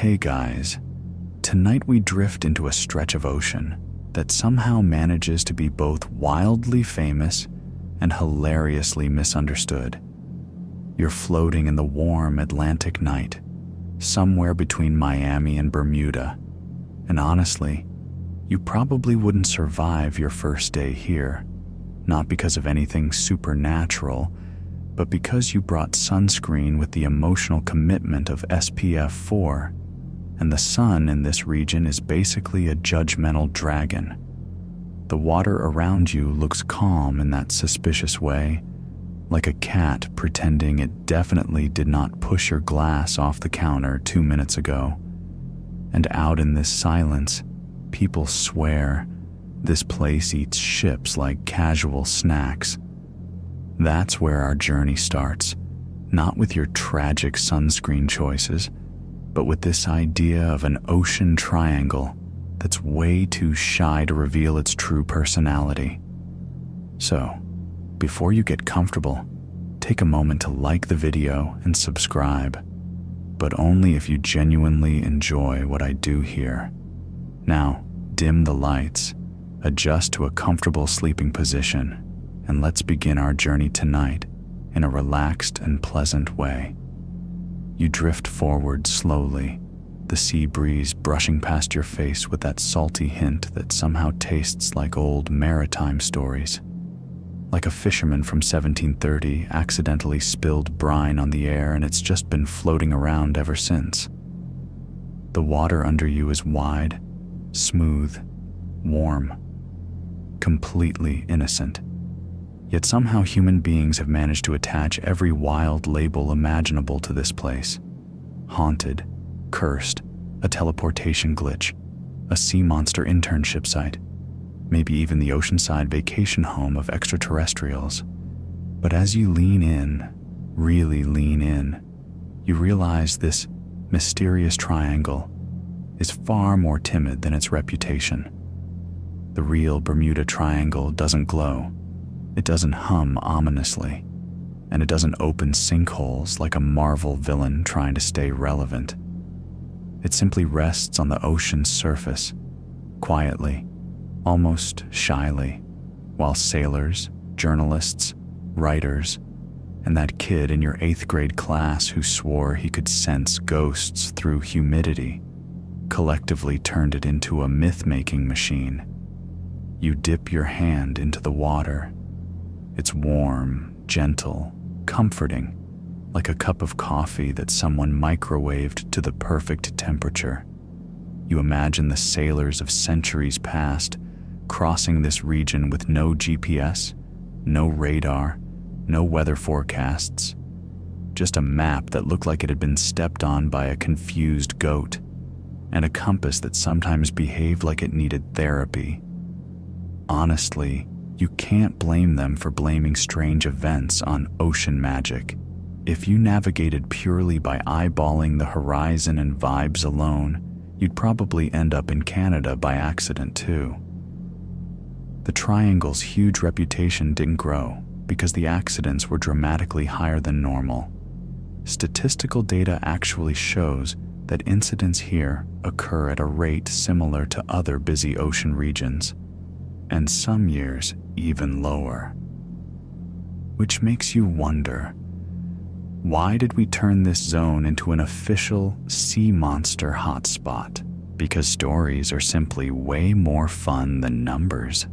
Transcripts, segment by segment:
Okay guys, tonight we drift into a stretch of ocean that somehow manages to be both wildly famous and hilariously misunderstood. You're floating in the warm Atlantic night, somewhere between Miami and Bermuda, and honestly, you probably wouldn't survive your first day here, not because of anything supernatural, but because you brought sunscreen with the emotional commitment of SPF 4, and the sun in this region is basically a judgmental dragon. The water around you looks calm in that suspicious way, like a cat pretending it definitely did not push your glass off the counter 2 minutes ago. And out in this silence, people swear this place eats ships like casual snacks. That's where our journey starts, not with your tragic sunscreen choices, but with this idea of an ocean triangle that's way too shy to reveal its true personality. So, before you get comfortable, take a moment to like the video and subscribe, but only if you genuinely enjoy what I do here. Now, dim the lights, adjust to a comfortable sleeping position, and let's begin our journey tonight in a relaxed and pleasant way. You drift forward slowly, the sea breeze brushing past your face with that salty hint that somehow tastes like old Maritime stories. Like a fisherman from 1730 accidentally spilled brine on the air and it's just been floating around ever since. The water under you is wide, smooth, warm, completely innocent. Yet somehow human beings have managed to attach every wild label imaginable to this place. Haunted, cursed, a teleportation glitch, a sea monster internship site, maybe even the oceanside vacation home of extraterrestrials. But as you lean in, really lean in, you realize this mysterious triangle is far more timid than its reputation. The real Bermuda Triangle doesn't glow. It doesn't hum ominously, and it doesn't open sinkholes like a Marvel villain trying to stay relevant. It simply rests on the ocean's surface, quietly, almost shyly, while sailors, journalists, writers, and that kid in your 8th grade class who swore he could sense ghosts through humidity collectively turned it into a myth-making machine. You dip your hand into the water. It's warm, gentle, comforting, like a cup of coffee that someone microwaved to the perfect temperature. You imagine the sailors of centuries past crossing this region with no GPS, no radar, no weather forecasts, just a map that looked like it had been stepped on by a confused goat, and a compass that sometimes behaved like it needed therapy. Honestly, you can't blame them for blaming strange events on ocean magic. If you navigated purely by eyeballing the horizon and vibes alone, you'd probably end up in Canada by accident too. The triangle's huge reputation didn't grow because the accidents were dramatically higher than normal. Statistical data actually shows that incidents here occur at a rate similar to other busy ocean regions, and some years even lower. Which makes you wonder, why did we turn this zone into an official sea monster hotspot? Because stories are simply way more fun than numbers.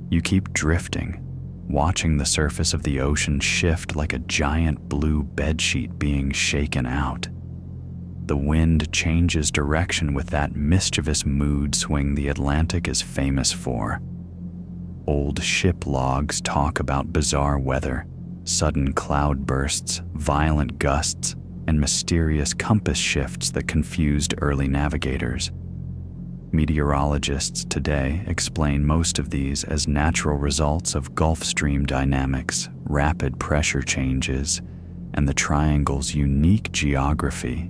You keep drifting, watching the surface of the ocean shift like a giant blue bedsheet being shaken out. The wind changes direction with that mischievous mood swing the Atlantic is famous for. Old ship logs talk about bizarre weather, sudden cloud bursts, violent gusts, and mysterious compass shifts that confused early navigators. Meteorologists today explain most of these as natural results of Gulf Stream dynamics, rapid pressure changes, and the triangle's unique geography.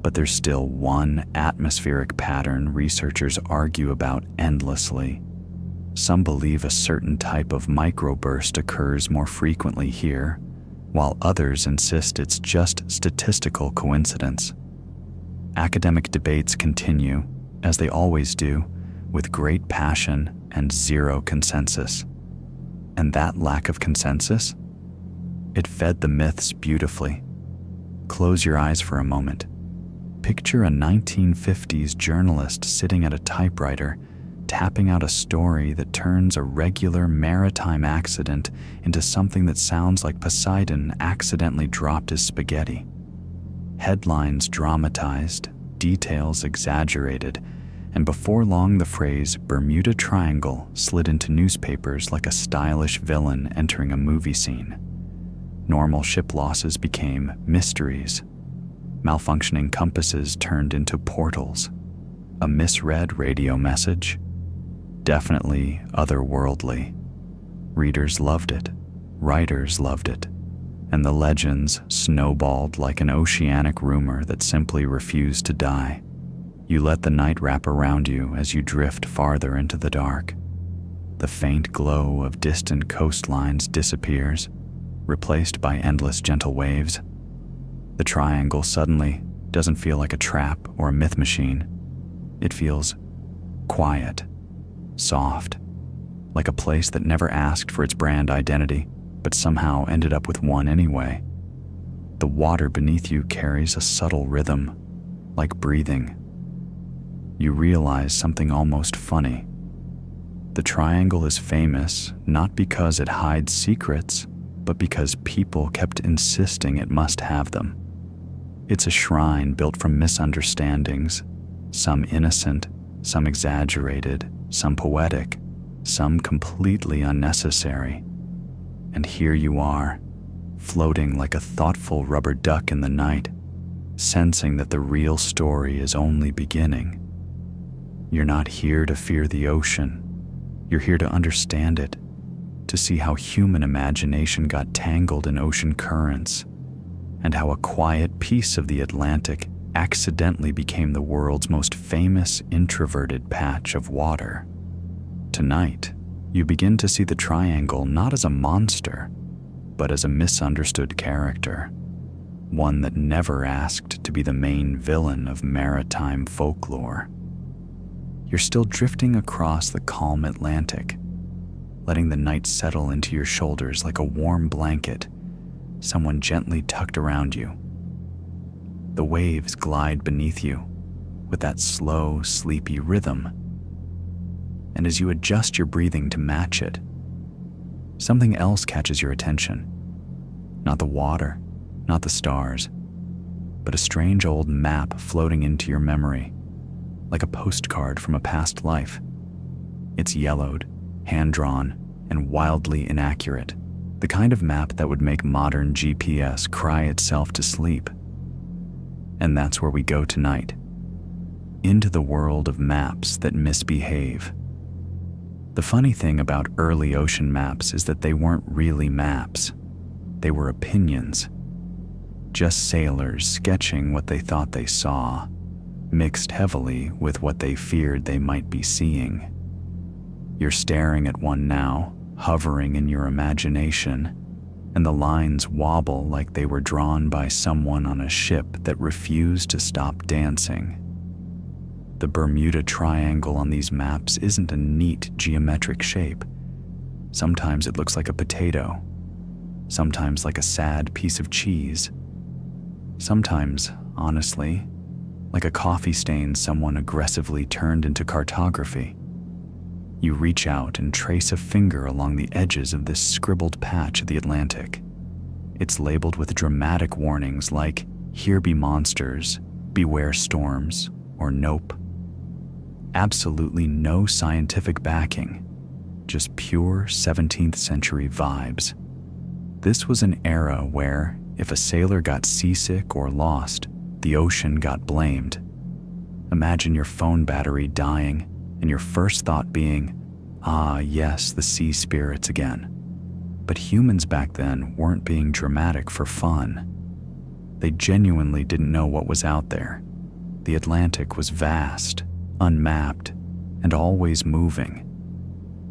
But there's still one atmospheric pattern researchers argue about endlessly. Some believe a certain type of microburst occurs more frequently here, while others insist it's just statistical coincidence. Academic debates continue, as they always do, with great passion and zero consensus. And that lack of consensus? It fed the myths beautifully. Close your eyes for a moment. Picture a 1950s journalist sitting at a typewriter, tapping out a story that turns a regular maritime accident into something that sounds like Poseidon accidentally dropped his spaghetti. Headlines dramatized, details exaggerated, and before long the phrase Bermuda Triangle slid into newspapers like a stylish villain entering a movie scene. Normal ship losses became mysteries. Malfunctioning compasses turned into portals. A misread radio message? Definitely otherworldly. Readers loved it, writers loved it, and the legends snowballed like an oceanic rumor that simply refused to die. You let the night wrap around you as you drift farther into the dark. The faint glow of distant coastlines disappears, replaced by endless gentle waves. The triangle suddenly doesn't feel like a trap or a myth machine. It feels quiet, soft, like a place that never asked for its brand identity, but somehow ended up with one anyway. The water beneath you carries a subtle rhythm, like breathing. You realize something almost funny. The triangle is famous not because it hides secrets, but because people kept insisting it must have them. It's a shrine built from misunderstandings, some innocent, some exaggerated, some poetic, some completely unnecessary. And here you are, floating like a thoughtful rubber duck in the night, sensing that the real story is only beginning. You're not here to fear the ocean. You're here to understand it, to see how human imagination got tangled in ocean currents, and how a quiet piece of the Atlantic accidentally became the world's most famous introverted patch of water. Tonight, you begin to see the triangle not as a monster, but as a misunderstood character, one that never asked to be the main villain of maritime folklore. You're still drifting across the calm Atlantic, letting the night settle into your shoulders like a warm blanket, someone gently tucked around you. The waves glide beneath you with that slow, sleepy rhythm. And as you adjust your breathing to match it, something else catches your attention. Not the water, not the stars, but a strange old map floating into your memory, like a postcard from a past life. It's yellowed, hand-drawn, and wildly inaccurate, the kind of map that would make modern GPS cry itself to sleep. And that's where we go tonight, into the world of maps that misbehave. The funny thing about early ocean maps is that they weren't really maps. They were opinions. Just sailors sketching what they thought they saw, mixed heavily with what they feared they might be seeing. You're staring at one now, hovering in your imagination, and the lines wobble like they were drawn by someone on a ship that refused to stop dancing. The Bermuda Triangle on these maps isn't a neat geometric shape. Sometimes it looks like a potato, sometimes like a sad piece of cheese, sometimes, honestly, like a coffee stain someone aggressively turned into cartography. You reach out and trace a finger along the edges of this scribbled patch of the Atlantic. It's labeled with dramatic warnings like, "Here be monsters," "Beware storms," or "Nope." Absolutely no scientific backing, just pure 17th century vibes. This was an era where, if a sailor got seasick or lost, the ocean got blamed. Imagine your phone battery dying and your first thought being, "Ah, yes, the sea spirits again." But humans back then weren't being dramatic for fun. They genuinely didn't know what was out there. The Atlantic was vast, unmapped, and always moving.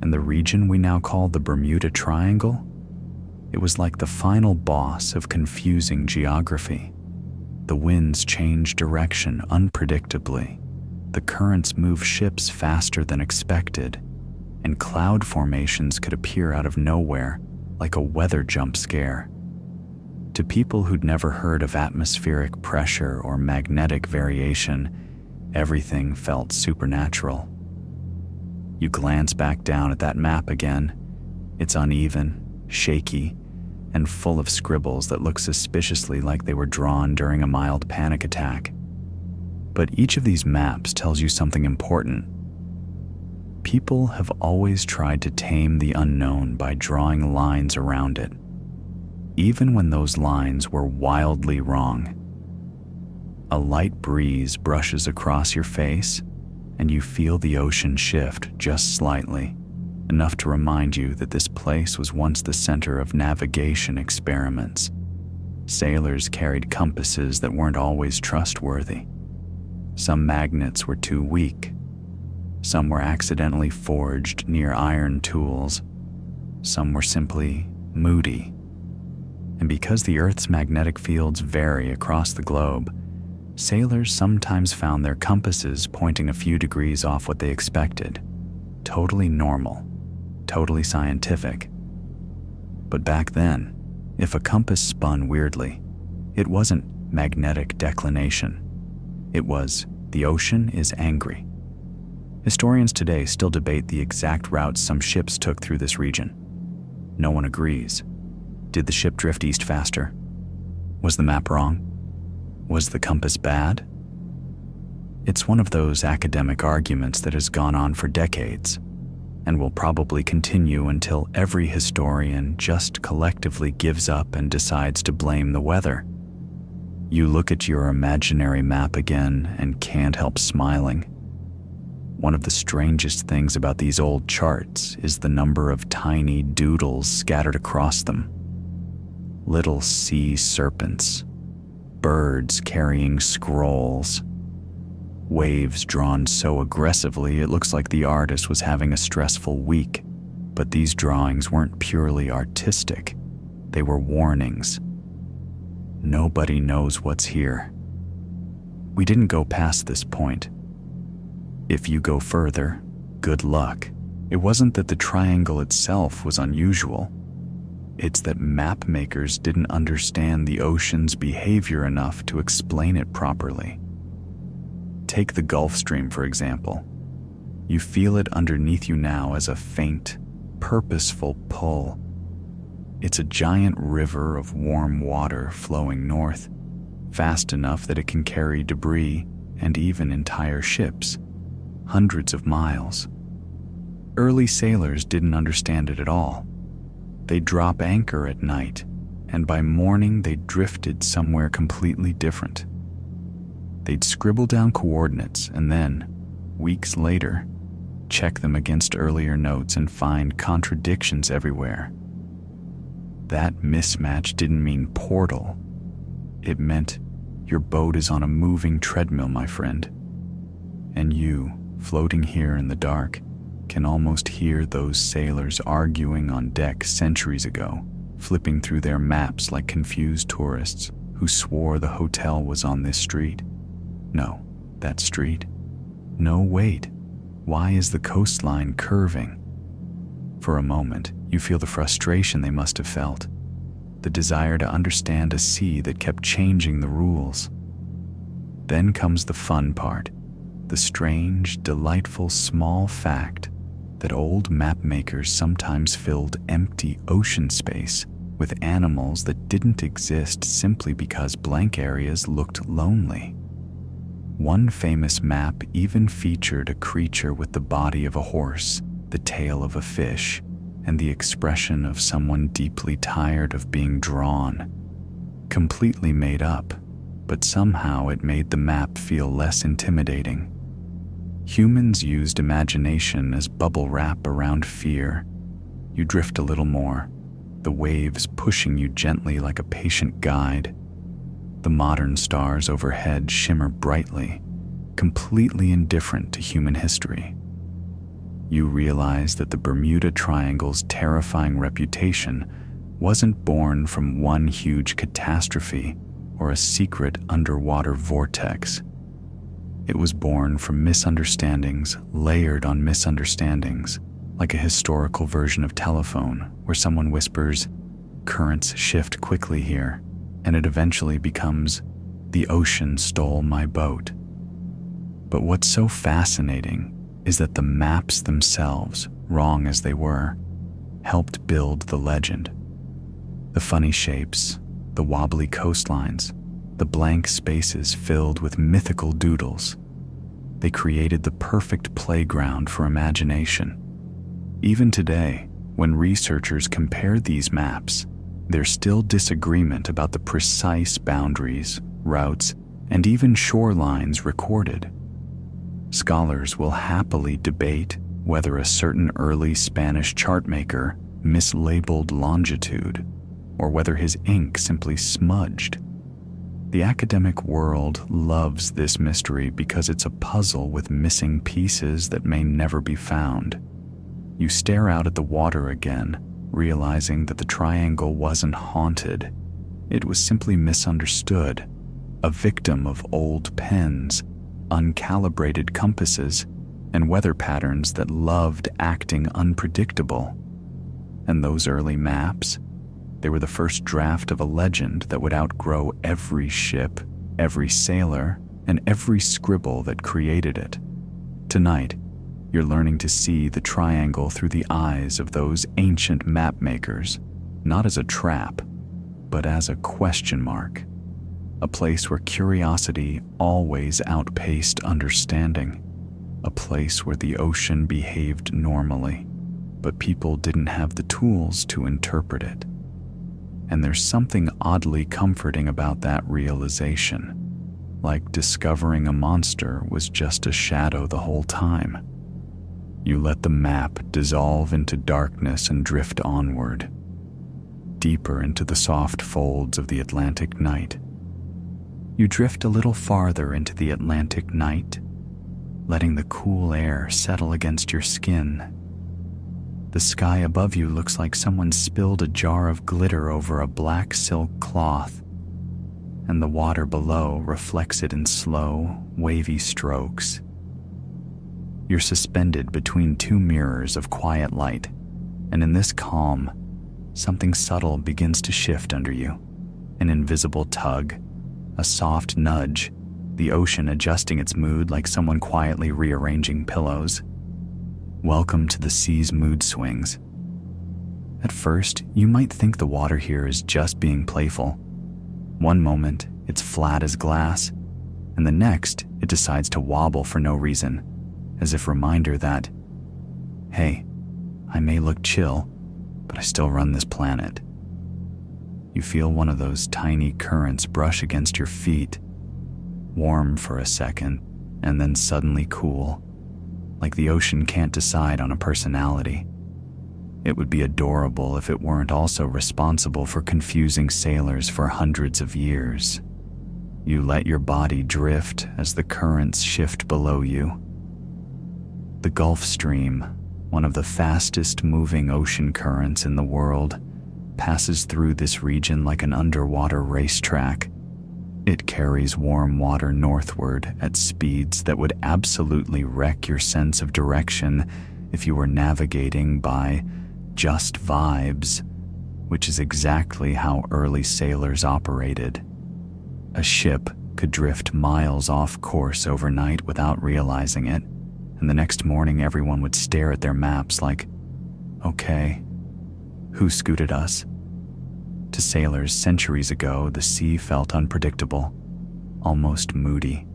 And the region we now call the Bermuda Triangle, it was like the final boss of confusing geography. The winds change direction unpredictably. The currents move ships faster than expected, and cloud formations could appear out of nowhere like a weather jump scare. To people who'd never heard of atmospheric pressure or magnetic variation, everything felt supernatural. You glance back down at that map again. It's uneven, shaky, and full of scribbles that look suspiciously like they were drawn during a mild panic attack. But each of these maps tells you something important. People have always tried to tame the unknown by drawing lines around it, even when those lines were wildly wrong. A light breeze brushes across your face, and you feel the ocean shift just slightly, enough to remind you that this place was once the center of navigation experiments. Sailors carried compasses that weren't always trustworthy. Some magnets were too weak. Some were accidentally forged near iron tools. Some were simply moody. And because the Earth's magnetic fields vary across the globe, sailors sometimes found their compasses pointing a few degrees off what they expected. Totally normal, totally scientific. But back then, if a compass spun weirdly, it wasn't magnetic declination. It was, the ocean is angry. Historians today still debate the exact routes some ships took through this region. No one agrees. Did the ship drift east faster? Was the map wrong? Was the compass bad? It's one of those academic arguments that has gone on for decades, and will probably continue until every historian just collectively gives up and decides to blame the weather. You look at your imaginary map again and can't help smiling. One of the strangest things about these old charts is the number of tiny doodles scattered across them. Little sea serpents, birds carrying scrolls, waves drawn so aggressively it looks like the artist was having a stressful week. But these drawings weren't purely artistic. They were warnings. Nobody knows what's here. We didn't go past this point. If you go further, good luck. It wasn't that the triangle itself was unusual. It's that map makers didn't understand the ocean's behavior enough to explain it properly. Take the Gulf Stream, for example. You feel it underneath you now as a faint, purposeful pull. It's a giant river of warm water flowing north, fast enough that it can carry debris and even entire ships, hundreds of miles. Early sailors didn't understand it at all. They'd drop anchor at night, and by morning they drifted somewhere completely different. They'd scribble down coordinates and then, weeks later, check them against earlier notes and find contradictions everywhere. That mismatch didn't mean portal. It meant your boat is on a moving treadmill, my friend. And you, floating here in the dark, can almost hear those sailors arguing on deck centuries ago, flipping through their maps like confused tourists who swore the hotel was on this street. No, that street. No, wait. Why is the coastline curving? For a moment, you feel the frustration they must have felt, the desire to understand a sea that kept changing the rules. Then comes the fun part, the strange, delightful small fact that old map makers sometimes filled empty ocean space with animals that didn't exist simply because blank areas looked lonely. One famous map even featured a creature with the body of a horse, the tail of a fish, and the expression of someone deeply tired of being drawn. Completely made up, but somehow it made the map feel less intimidating. Humans used imagination as bubble wrap around fear. You drift a little more, the waves pushing you gently like a patient guide. The modern stars overhead shimmer brightly, completely indifferent to human history. You realize that the Bermuda Triangle's terrifying reputation wasn't born from one huge catastrophe, or a secret underwater vortex. It was born from misunderstandings layered on misunderstandings, like a historical version of telephone where someone whispers, "Currents shift quickly here," and it eventually becomes, "The ocean stole my boat." But what's so fascinating is that the maps themselves, wrong as they were, helped build the legend. The funny shapes, the wobbly coastlines, the blank spaces filled with mythical doodles. They created the perfect playground for imagination. Even today, when researchers compare these maps, there's still disagreement about the precise boundaries, routes, and even shorelines recorded. Scholars will happily debate whether a certain early Spanish chartmaker mislabeled longitude, or whether his ink simply smudged. The academic world loves this mystery because it's a puzzle with missing pieces that may never be found. You stare out at the water again, realizing that the triangle wasn't haunted. It was simply misunderstood, a victim of old pens, uncalibrated compasses, and weather patterns that loved acting unpredictable. And those early maps, they were the first draft of a legend that would outgrow every ship, every sailor, and every scribble that created it. Tonight, you're learning to see the triangle through the eyes of those ancient map makers, not as a trap, but as a question mark. A place where curiosity always outpaced understanding. A place where the ocean behaved normally, but people didn't have the tools to interpret it. And there's something oddly comforting about that realization, like discovering a monster was just a shadow the whole time. You let the map dissolve into darkness and drift onward, deeper into the soft folds of the Atlantic night. You drift a little farther into the Atlantic night, letting the cool air settle against your skin. The sky above you looks like someone spilled a jar of glitter over a black silk cloth, and the water below reflects it in slow, wavy strokes. You're suspended between two mirrors of quiet light, and in this calm, something subtle begins to shift under you. An invisible tug, a soft nudge, the ocean adjusting its mood like someone quietly rearranging pillows. Welcome to the sea's mood swings. At first, you might think the water here is just being playful. One moment, it's flat as glass, and the next, it decides to wobble for no reason, as if a reminder that, hey, I may look chill, but I still run this planet. You feel one of those tiny currents brush against your feet, warm for a second, and then suddenly cool, like the ocean can't decide on a personality. It would be adorable if it weren't also responsible for confusing sailors for hundreds of years. You let your body drift as the currents shift below you. The Gulf Stream, one of the fastest moving ocean currents in the world, passes through this region like an underwater racetrack. It carries warm water northward at speeds that would absolutely wreck your sense of direction if you were navigating by just vibes, which is exactly how early sailors operated. A ship could drift miles off course overnight without realizing it, and the next morning everyone would stare at their maps like, okay, who scooted us? To sailors centuries ago, the sea felt unpredictable, almost moody.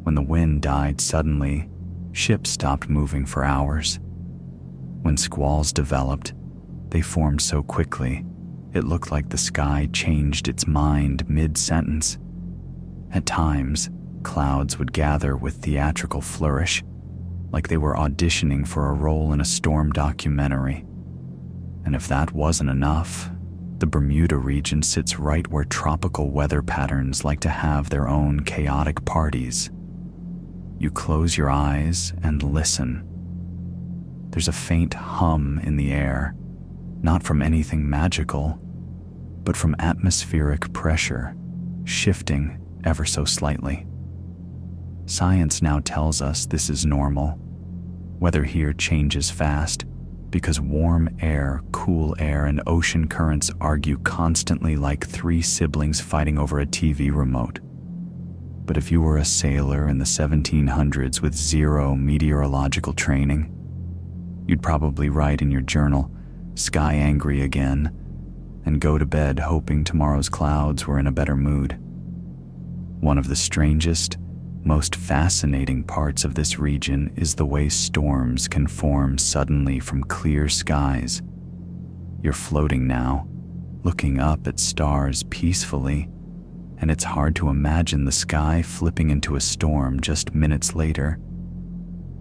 When the wind died suddenly, ships stopped moving for hours. When squalls developed, they formed so quickly, it looked like the sky changed its mind mid-sentence. At times, clouds would gather with theatrical flourish, like they were auditioning for a role in a storm documentary. And if that wasn't enough, the Bermuda region sits right where tropical weather patterns like to have their own chaotic parties. You close your eyes and listen. There's a faint hum in the air, not from anything magical, but from atmospheric pressure, shifting ever so slightly. Science now tells us this is normal. Weather here changes fast because warm air, cool air, and ocean currents argue constantly like three siblings fighting over a TV remote. But if you were a sailor in the 1700s with zero meteorological training, you'd probably write in your journal, "Sky angry again," and go to bed hoping tomorrow's clouds were in a better mood. One of the strangest, most fascinating parts of this region is the way storms can form suddenly from clear skies. You're floating now, looking up at stars peacefully, and it's hard to imagine the sky flipping into a storm just minutes later.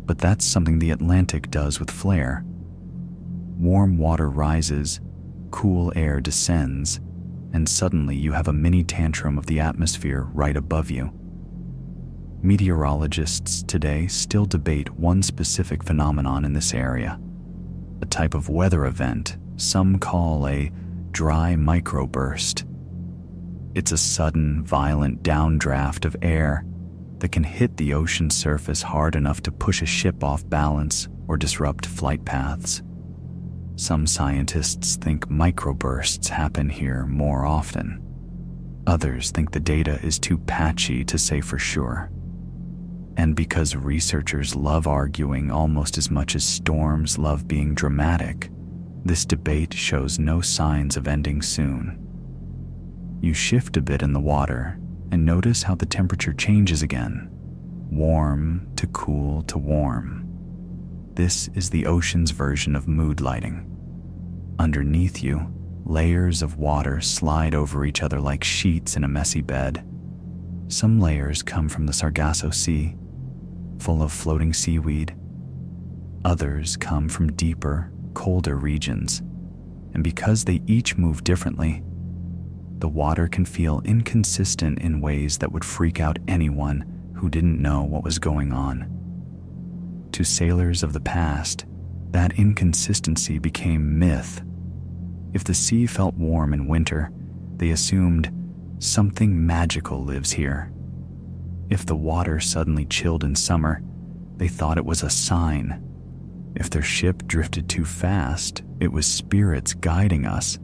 But that's something the Atlantic does with flare. Warm water rises, cool air descends, and suddenly you have a mini tantrum of the atmosphere right above you. Meteorologists today still debate one specific phenomenon in this area, a type of weather event some call a dry microburst. It's a sudden, violent downdraft of air that can hit the ocean surface hard enough to push a ship off balance or disrupt flight paths. Some scientists think microbursts happen here more often. Others think the data is too patchy to say for sure. And because researchers love arguing almost as much as storms love being dramatic, this debate shows no signs of ending soon. You shift a bit in the water and notice how the temperature changes again, warm to cool to warm. This is the ocean's version of mood lighting. Underneath you, layers of water slide over each other like sheets in a messy bed. Some layers come from the Sargasso Sea, full of floating seaweed. Others come from deeper, colder regions, and because they each move differently, the water can feel inconsistent in ways that would freak out anyone who didn't know what was going on. To sailors of the past, that inconsistency became myth. If the sea felt warm in winter, they assumed something magical lives here. If the water suddenly chilled in summer, they thought it was a sign. If their ship drifted too fast, it was spirits guiding us.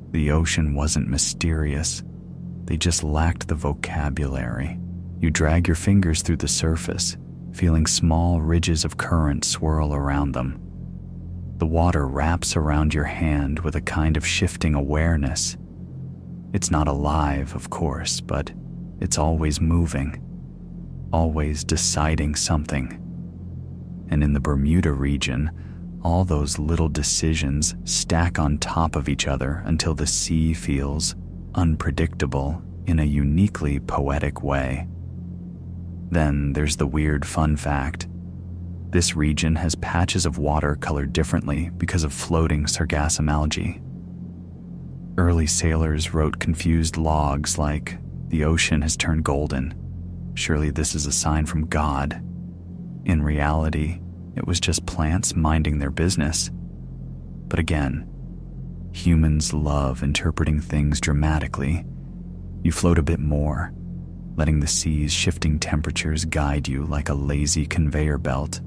The ocean wasn't mysterious. They just lacked the vocabulary. You drag your fingers through the surface, feeling small ridges of current swirl around them. The water wraps around your hand with a kind of shifting awareness. It's not alive, of course, but it's always moving, always deciding something. And in the Bermuda region, all those little decisions stack on top of each other until the sea feels unpredictable in a uniquely poetic way. Then there's the weird fun fact. This region has patches of water colored differently because of floating sargassum algae. Early sailors wrote confused logs like, "The ocean has turned golden. Surely this is a sign from God." In reality, it was just plants minding their business. But again, humans love interpreting things dramatically. You float a bit more, letting the sea's shifting temperatures guide you like a lazy conveyor belt.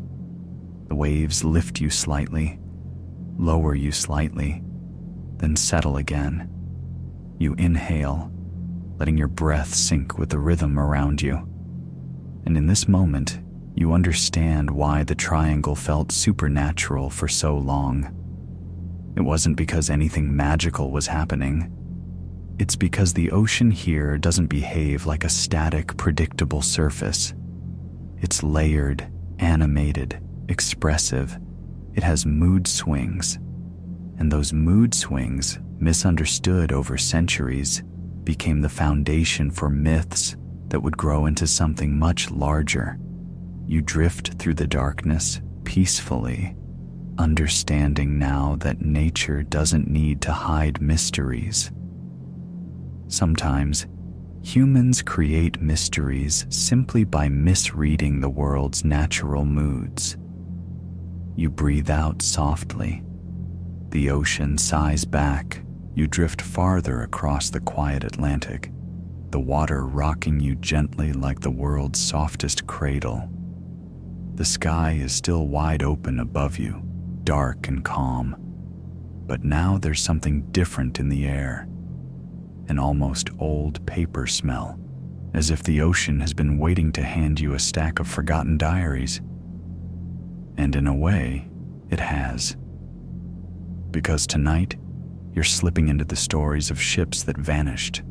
The waves lift you slightly, lower you slightly, then settle again. You inhale, letting your breath sync with the rhythm around you. And in this moment, you understand why the triangle felt supernatural for so long. It wasn't because anything magical was happening. It's because the ocean here doesn't behave like a static, predictable surface. It's layered, animated, expressive. It has mood swings. And those mood swings, misunderstood over centuries, became the foundation for myths that would grow into something much larger. You drift through the darkness peacefully, understanding now that nature doesn't need to hide mysteries. Sometimes, humans create mysteries simply by misreading the world's natural moods. You breathe out softly. The ocean sighs back. You drift farther across the quiet Atlantic. the water rocking you gently like the world's softest cradle. The sky is still wide open above you, dark and calm, but now there's something different in the air, an almost old paper smell, as if the ocean has been waiting to hand you a stack of forgotten diaries. And in a way, it has. Because tonight, you're slipping into the stories of ships that vanished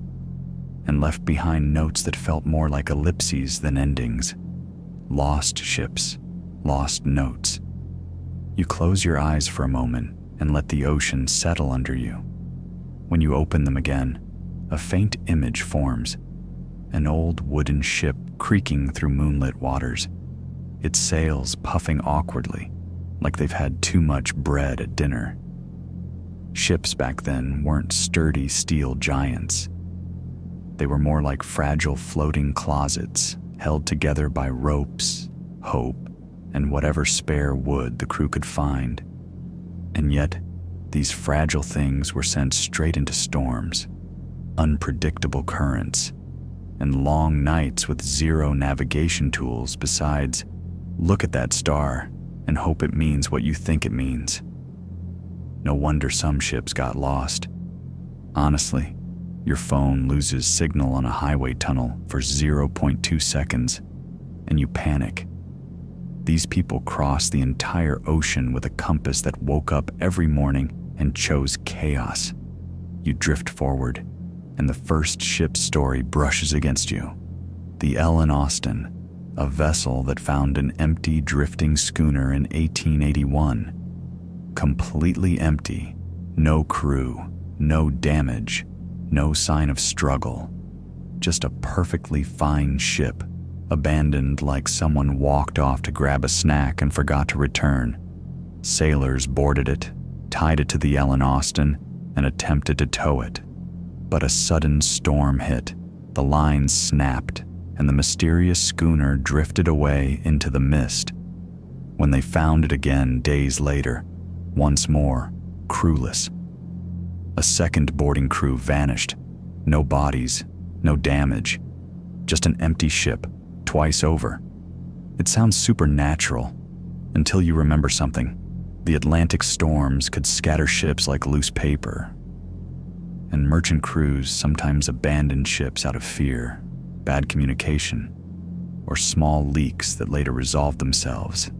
and left behind notes that felt more like ellipses than endings. Lost ships, lost notes. You close your eyes for a moment and let the ocean settle under you. When you open them again, a faint image forms, an old wooden ship creaking through moonlit waters, its sails puffing awkwardly, like they've had too much bread at dinner. Ships back then weren't sturdy steel giants. They were more like fragile floating closets held together by ropes, hope, and whatever spare wood the crew could find. And yet, these fragile things were sent straight into storms, unpredictable currents, and long nights with zero navigation tools besides, look at that star and hope it means what you think it means. No wonder some ships got lost. Honestly, your phone loses signal on a highway tunnel for 0.2 seconds, and you panic. These people crossed the entire ocean with a compass that woke up every morning and chose chaos. You drift forward, and the first ship's story brushes against you. The Ellen Austin, a vessel that found an empty drifting schooner in 1881. Completely empty, no crew, no damage, no sign of struggle. Just a perfectly fine ship, abandoned like someone walked off to grab a snack and forgot to return. Sailors boarded it, tied it to the Ellen Austin, and attempted to tow it. But a sudden storm hit, the lines snapped, and the mysterious schooner drifted away into the mist. When they found it again days later, once more, crewless. A second boarding crew vanished. No bodies, no damage. Just an empty ship, twice over. It sounds supernatural, until you remember something. The Atlantic storms could scatter ships like loose paper. And merchant crews sometimes abandoned ships out of fear, bad communication, or small leaks that later resolved themselves.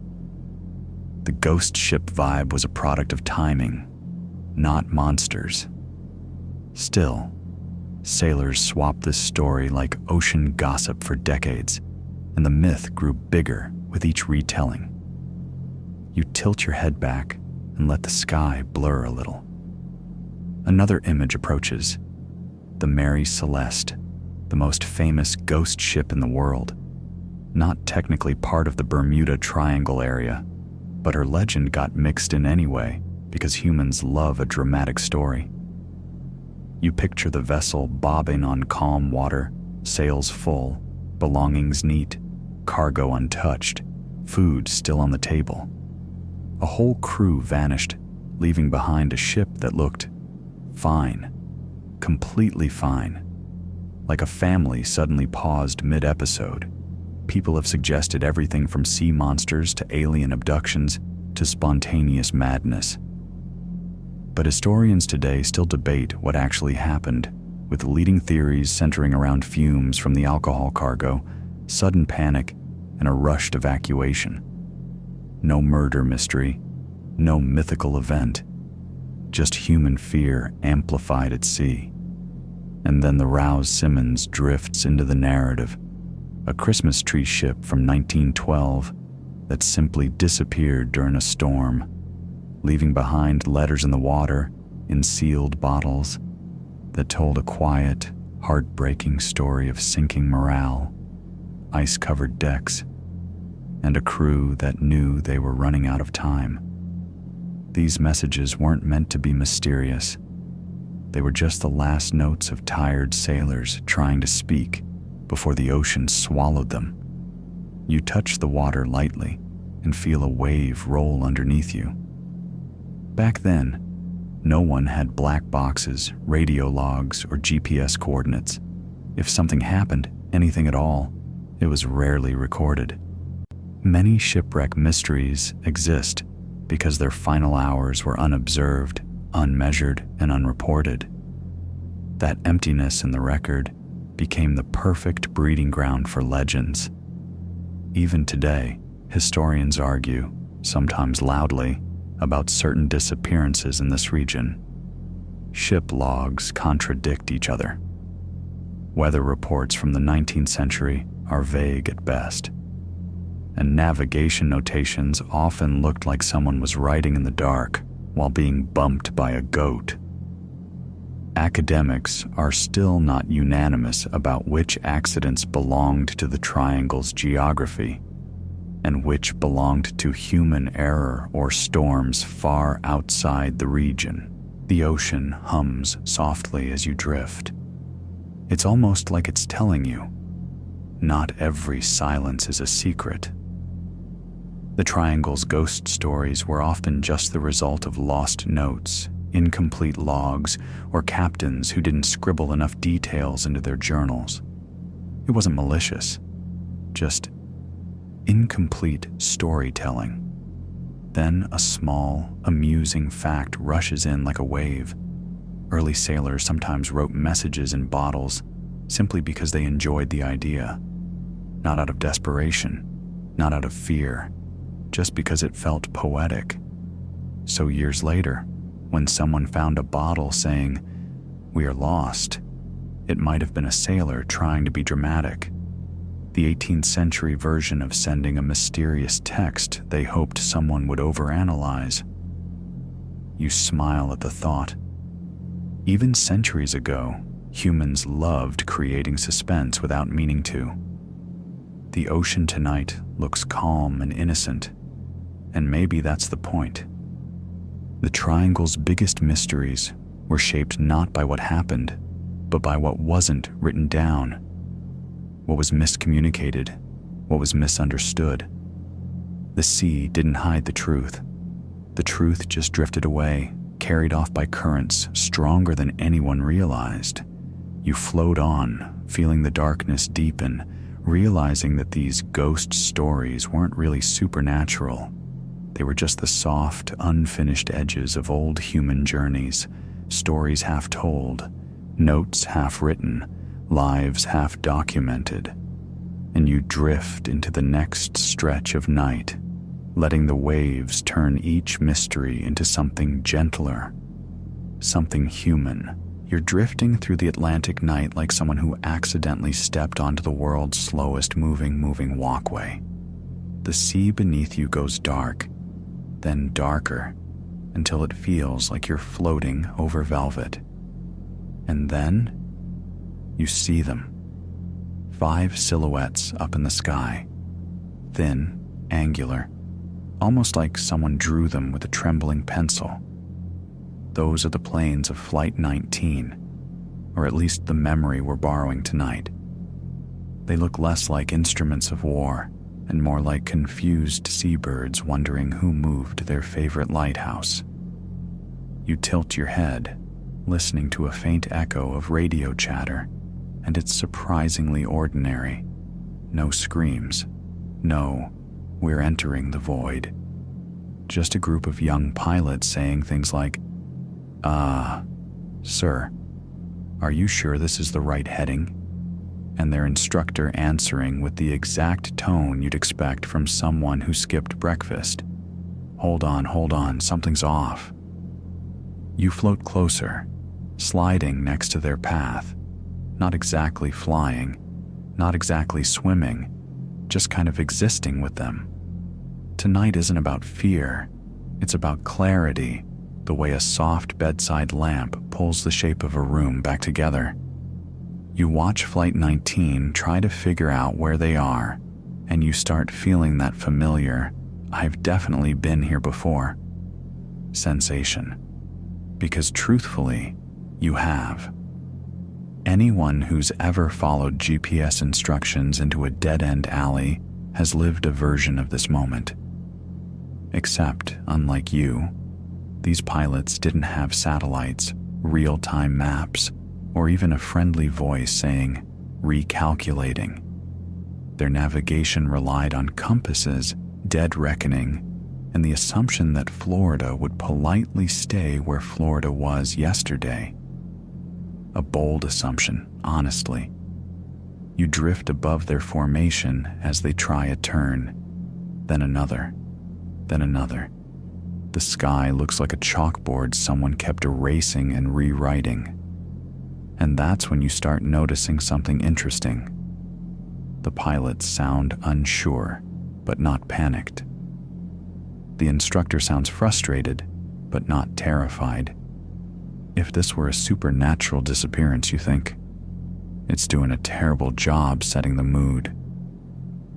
The ghost ship vibe was a product of timing, not monsters. Still, sailors swapped this story like ocean gossip for decades, and the myth grew bigger with each retelling. You tilt your head back and let the sky blur a little. Another image approaches, the Mary Celeste, the most famous ghost ship in the world. Not technically part of the Bermuda Triangle area, but her legend got mixed in anyway because humans love a dramatic story. You picture the vessel bobbing on calm water, sails full, belongings neat, cargo untouched, food still on the table. A whole crew vanished, leaving behind a ship that looked fine, completely fine. Like a family suddenly paused mid-episode. People have suggested everything from sea monsters to alien abductions to spontaneous madness. But historians today still debate what actually happened, with leading theories centering around fumes from the alcohol cargo, sudden panic, and a rushed evacuation. No murder mystery, no mythical event, just human fear amplified at sea. And then the Rouse Simmons drifts into the narrative, a Christmas tree ship from 1912 that simply disappeared during a storm, leaving behind letters in the water in sealed bottles that told a quiet, heartbreaking story of sinking morale, ice-covered decks, and a crew that knew they were running out of time. These messages weren't meant to be mysterious. They were just the last notes of tired sailors trying to speak before the ocean swallowed them. You touch the water lightly and feel a wave roll underneath you. Back then, no one had black boxes, radio logs, or GPS coordinates. If something happened, anything at all, it was rarely recorded. Many shipwreck mysteries exist because their final hours were unobserved, unmeasured, and unreported. That emptiness in the record became the perfect breeding ground for legends. Even today, historians argue, sometimes loudly, about certain disappearances in this region. Ship logs contradict each other. Weather reports from the 19th century are vague at best, and navigation notations often looked like someone was writing in the dark while being bumped by a goat. Academics are still not unanimous about which accidents belonged to the triangle's geography and which belonged to human error or storms far outside the region. The ocean hums softly as you drift. It's almost like it's telling you, not every silence is a secret. The triangle's ghost stories were often just the result of lost notes, incomplete logs, or captains who didn't scribble enough details into their journals. It wasn't malicious, just incomplete storytelling. Then a small, amusing fact rushes in like a wave. Early sailors sometimes wrote messages in bottles simply because they enjoyed the idea. Not out of desperation, not out of fear, just because it felt poetic. So years later, when someone found a bottle saying, "We are lost," it might have been a sailor trying to be dramatic. The 18th century version of sending a mysterious text they hoped someone would overanalyze. You smile at the thought. Even centuries ago, humans loved creating suspense without meaning to. The ocean tonight looks calm and innocent, and maybe that's the point. The triangle's biggest mysteries were shaped not by what happened, but by what wasn't written down, what was miscommunicated, what was misunderstood. The sea didn't hide the truth. The truth just drifted away, carried off by currents stronger than anyone realized. You flowed on, feeling the darkness deepen, realizing that these ghost stories weren't really supernatural. They were just the soft, unfinished edges of old human journeys, stories half told, notes half written, lives half documented. And you drift into the next stretch of night, letting the waves turn each mystery into something gentler, something human. You're drifting through the Atlantic night like someone who accidentally stepped onto the world's slowest moving walkway. The sea beneath you goes dark, then darker, until it feels like you're floating over velvet. And then you see them. 5 silhouettes up in the sky, thin, angular, almost like someone drew them with a trembling pencil. Those are the planes of Flight 19, or at least the memory we're borrowing tonight. They look less like instruments of war and more like confused seabirds wondering who moved their favorite lighthouse. You tilt your head, listening to a faint echo of radio chatter, and it's surprisingly ordinary. No screams. No, we're entering the void. Just a group of young pilots saying things like, "Sir, are you sure this is the right heading?" And their instructor answering with the exact tone you'd expect from someone who skipped breakfast. Hold on, something's off." You float closer, sliding next to their path, not exactly flying, not exactly swimming, just kind of existing with them. Tonight isn't about fear, it's about clarity, the way a soft bedside lamp pulls the shape of a room back together. You watch Flight 19 try to figure out where they are, and you start feeling that familiar, "I've definitely been here before" sensation. Because truthfully, you have. Anyone who's ever followed GPS instructions into a dead-end alley has lived a version of this moment. Except, unlike you, these pilots didn't have satellites, real-time maps, or even a friendly voice saying, recalculating. Their navigation relied on compasses, dead reckoning, and the assumption that Florida would politely stay where Florida was yesterday. A bold assumption, honestly. You drift above their formation as they try a turn, then another, then another. The sky looks like a chalkboard someone kept erasing and rewriting. And that's when you start noticing something interesting. The pilots sound unsure, but not panicked. The instructor sounds frustrated, but not terrified. If this were a supernatural disappearance, you think, it's doing a terrible job setting the mood.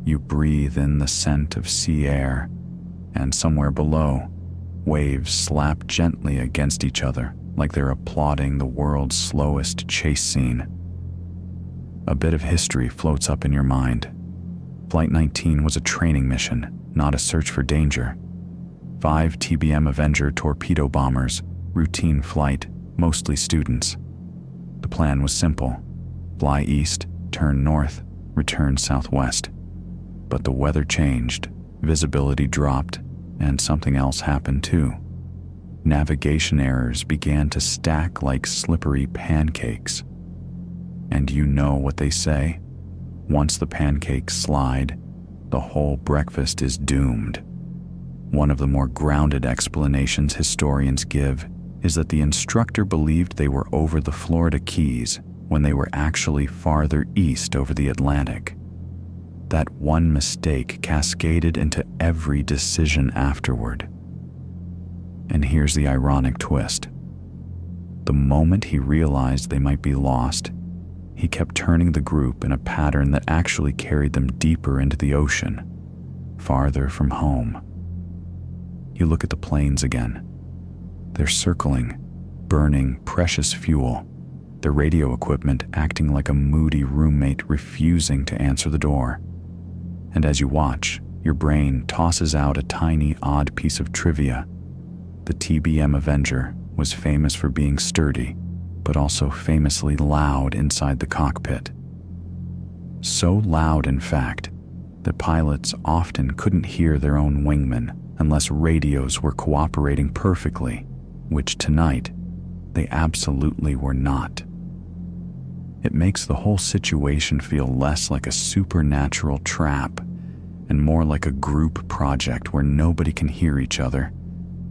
You breathe in the scent of sea air, and somewhere below, waves slap gently against each other like they're applauding the world's slowest chase scene. A bit of history floats up in your mind. Flight 19 was a training mission, not a search for danger. 5 TBM Avenger torpedo bombers, routine flight, mostly students. The plan was simple: fly east, turn north, return southwest. But the weather changed, visibility dropped, and something else happened too. Navigation errors began to stack like slippery pancakes. And you know what they say? Once the pancakes slide, the whole breakfast is doomed. One of the more grounded explanations historians give is that the instructor believed they were over the Florida Keys when they were actually farther east over the Atlantic. That one mistake cascaded into every decision afterward. And here's the ironic twist. The moment he realized they might be lost, he kept turning the group in a pattern that actually carried them deeper into the ocean, farther from home. You look at the planes again. They're circling, burning precious fuel, their radio equipment acting like a moody roommate refusing to answer the door. And as you watch, your brain tosses out a tiny, odd piece of trivia. The TBM Avenger was famous for being sturdy, but also famously loud inside the cockpit. So loud, in fact, that pilots often couldn't hear their own wingmen unless radios were cooperating perfectly, which tonight, they absolutely were not. It makes the whole situation feel less like a supernatural trap and more like a group project where nobody can hear each other,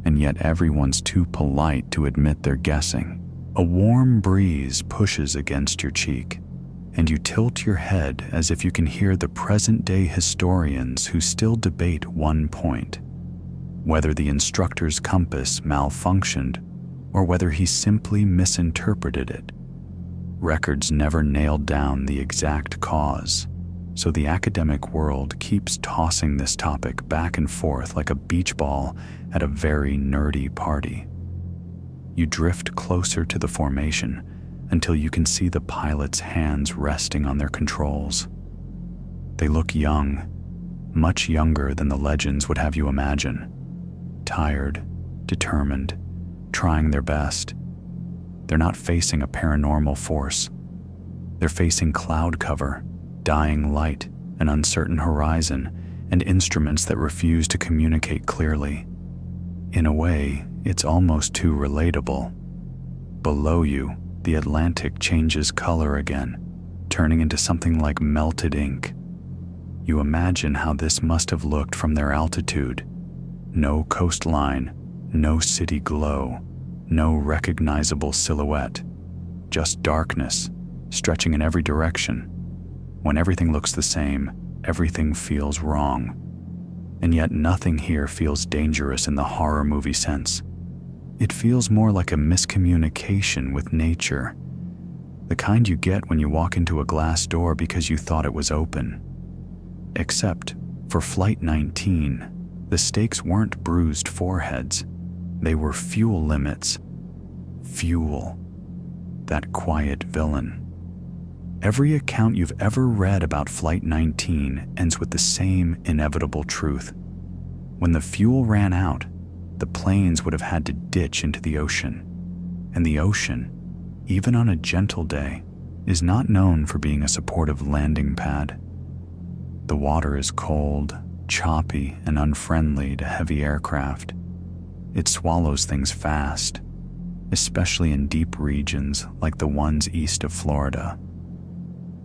and yet everyone's too polite to admit they're guessing. A warm breeze pushes against your cheek, and you tilt your head as if you can hear the present-day historians who still debate one point: whether the instructor's compass malfunctioned or whether he simply misinterpreted it. Records never nailed down the exact cause, so the academic world keeps tossing this topic back and forth like a beach ball at a very nerdy party. You drift closer to the formation until you can see the pilot's hands resting on their controls. They look young, much younger than the legends would have you imagine. Tired, determined, trying their best. They're not facing a paranormal force. They're facing cloud cover, dying light, an uncertain horizon, and instruments that refuse to communicate clearly. In a way, it's almost too relatable. Below you, the Atlantic changes color again, turning into something like melted ink. You imagine how this must have looked from their altitude. No coastline, no city glow, no recognizable silhouette, just darkness, stretching in every direction. When everything looks the same, everything feels wrong. And yet nothing here feels dangerous in the horror movie sense. It feels more like a miscommunication with nature, the kind you get when you walk into a glass door because you thought it was open. Except, for Flight 19, the stakes weren't bruised foreheads. They were fuel limits. Fuel. That quiet villain. Every account you've ever read about Flight 19 ends with the same inevitable truth. When the fuel ran out, the planes would have had to ditch into the ocean. And the ocean, even on a gentle day, is not known for being a supportive landing pad. The water is cold, choppy, and unfriendly to heavy aircraft. It swallows things fast, especially in deep regions like the ones east of Florida.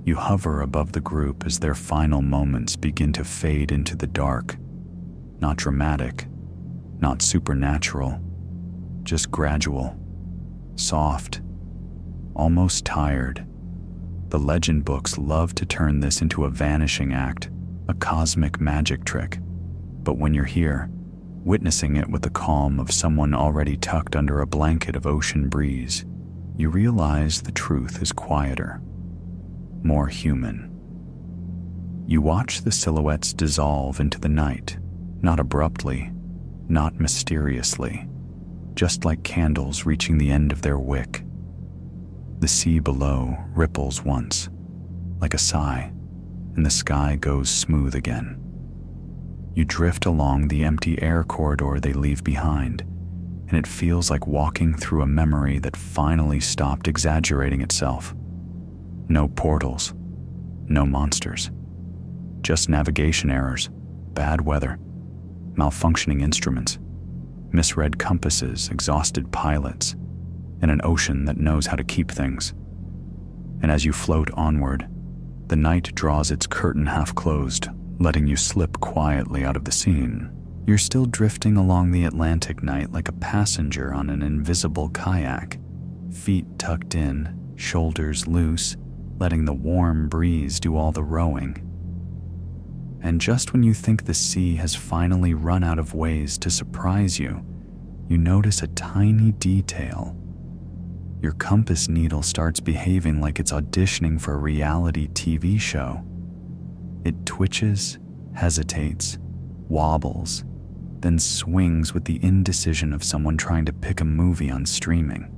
You hover above the group as their final moments begin to fade into the dark. Not dramatic, not supernatural, just gradual, soft, almost tired. The legend books love to turn this into a vanishing act, a cosmic magic trick. But when you're here, witnessing it with the calm of someone already tucked under a blanket of ocean breeze, you realize the truth is quieter, more human. You watch the silhouettes dissolve into the night, not abruptly, not mysteriously, just like candles reaching the end of their wick. The sea below ripples once, like a sigh, and the sky goes smooth again. You drift along the empty air corridor they leave behind, and it feels like walking through a memory that finally stopped exaggerating itself. No portals, no monsters, just navigation errors, bad weather, malfunctioning instruments, misread compasses, exhausted pilots, and an ocean that knows how to keep things. And as you float onward, the night draws its curtain half closed, letting you slip quietly out of the scene. You're still drifting along the Atlantic night like a passenger on an invisible kayak, feet tucked in, shoulders loose, letting the warm breeze do all the rowing. And just when you think the sea has finally run out of ways to surprise you, you notice a tiny detail. Your compass needle starts behaving like it's auditioning for a reality TV show. It twitches, hesitates, wobbles, then swings with the indecision of someone trying to pick a movie on streaming.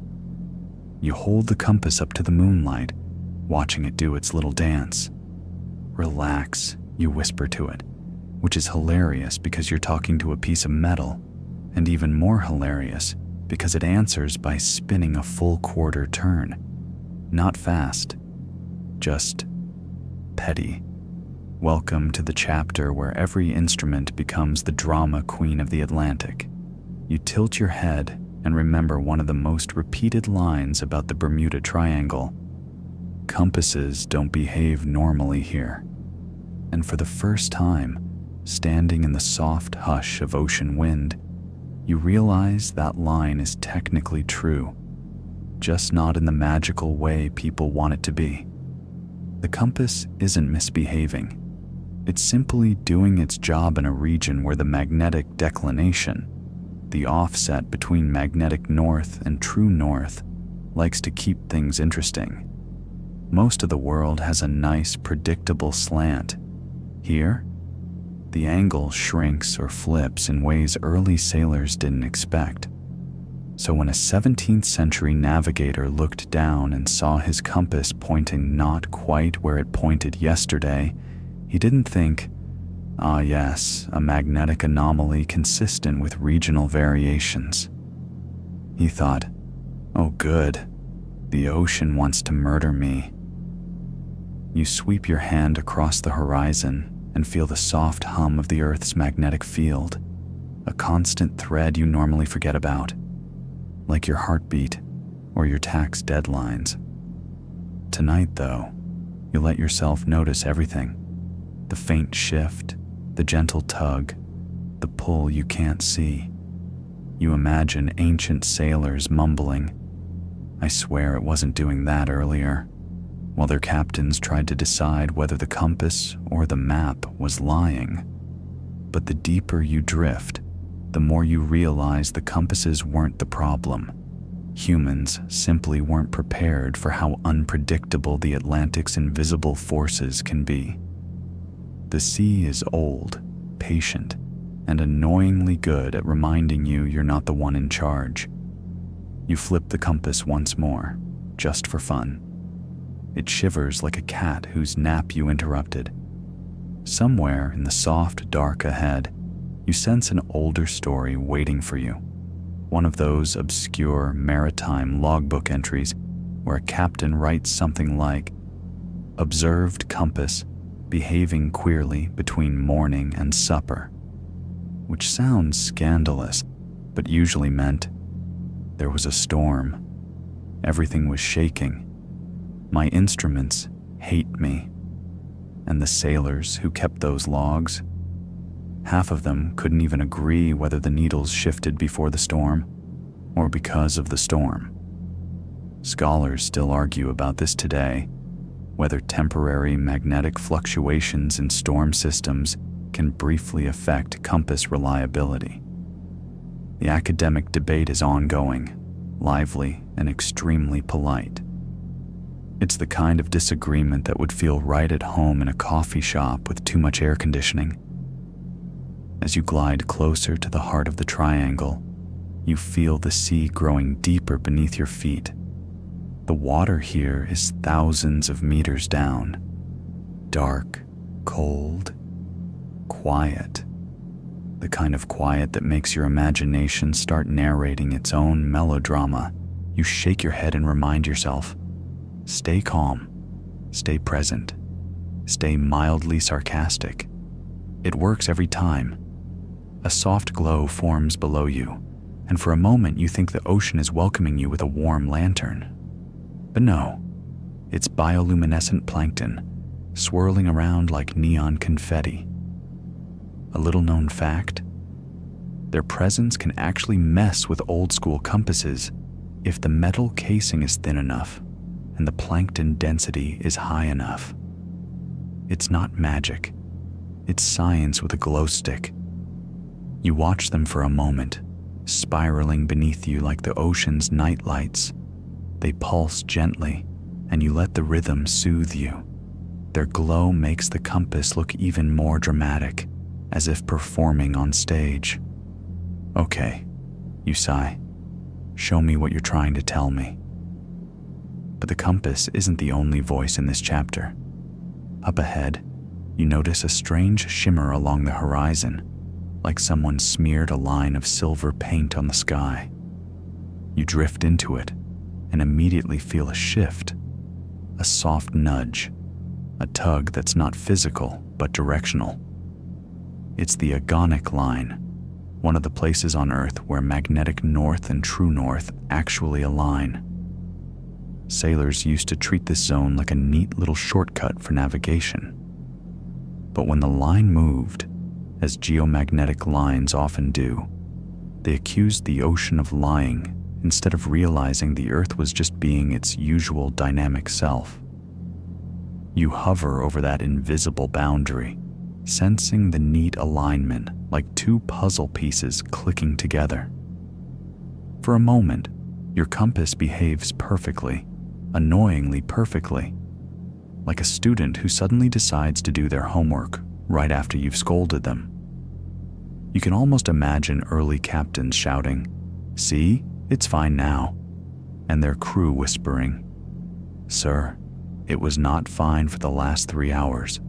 You hold the compass up to the moonlight, watching it do its little dance. Relax, you whisper to it, which is hilarious because you're talking to a piece of metal, and even more hilarious because it answers by spinning a full quarter turn. Not fast, just petty. Welcome to the chapter where every instrument becomes the drama queen of the Atlantic. You tilt your head and remember one of the most repeated lines about the Bermuda Triangle. Compasses don't behave normally here. And for the first time, standing in the soft hush of ocean wind, you realize that line is technically true, just not in the magical way people want it to be. The compass isn't misbehaving. It's simply doing its job in a region where the magnetic declination, the offset between magnetic north and true north, likes to keep things interesting. Most of the world has a nice, predictable slant. Here, the angle shrinks or flips in ways early sailors didn't expect. So when a 17th century navigator looked down and saw his compass pointing not quite where it pointed yesterday, he didn't think, "Ah yes, a magnetic anomaly consistent with regional variations." He thought, "Oh good, the ocean wants to murder me." You sweep your hand across the horizon and feel the soft hum of the Earth's magnetic field, a constant thread you normally forget about, like your heartbeat or your tax deadlines. Tonight, though, you let yourself notice everything: the faint shift, the gentle tug, the pull you can't see. You imagine ancient sailors mumbling, "I swear it wasn't doing that earlier," while their captains tried to decide whether the compass or the map was lying. But the deeper you drift, the more you realize the compasses weren't the problem. Humans simply weren't prepared for how unpredictable the Atlantic's invisible forces can be. The sea is old, patient, and annoyingly good at reminding you you're not the one in charge. You flip the compass once more, just for fun. It shivers like a cat whose nap you interrupted. Somewhere in the soft dark ahead, you sense an older story waiting for you. One of those obscure maritime logbook entries where a captain writes something like, "Observed compass behaving queerly between morning and supper," which sounds scandalous, but usually meant there was a storm. Everything was shaking. My instruments hate me. And the sailors who kept those logs, half of them couldn't even agree whether the needles shifted before the storm or because of the storm. Scholars still argue about this today, whether temporary magnetic fluctuations in storm systems can briefly affect compass reliability. The academic debate is ongoing, lively, and extremely polite. It's the kind of disagreement that would feel right at home in a coffee shop with too much air conditioning. As you glide closer to the heart of the triangle, you feel the sea growing deeper beneath your feet. The water here is thousands of meters down. Dark, cold, quiet. The kind of quiet that makes your imagination start narrating its own melodrama. You shake your head and remind yourself, stay calm, stay present, stay mildly sarcastic. It works every time. A soft glow forms below you, and for a moment you think the ocean is welcoming you with a warm lantern. But no, it's bioluminescent plankton, swirling around like neon confetti. A little-known fact: their presence can actually mess with old-school compasses if the metal casing is thin enough and the plankton density is high enough. It's not magic. It's science with a glow stick. You watch them for a moment, spiraling beneath you like the ocean's night lights. They pulse gently, and you let the rhythm soothe you. Their glow makes the compass look even more dramatic, as if performing on stage. Okay, you sigh. Show me what you're trying to tell me. But the compass isn't the only voice in this chapter. Up ahead, you notice a strange shimmer along the horizon, like someone smeared a line of silver paint on the sky. You drift into it and immediately feel a shift, a soft nudge, a tug that's not physical but directional. It's the agonic line, one of the places on Earth where magnetic north and true north actually align. Sailors used to treat this zone like a neat little shortcut for navigation. But when the line moved, as geomagnetic lines often do, they accused the ocean of lying instead of realizing the Earth was just being its usual dynamic self. You hover over that invisible boundary, sensing the neat alignment like two puzzle pieces clicking together. For a moment, your compass behaves perfectly, annoyingly perfectly, like a student who suddenly decides to do their homework right after you've scolded them. You can almost imagine early captains shouting, "See, it's fine now," and their crew whispering, "Sir, it was not fine for the last 3 hours."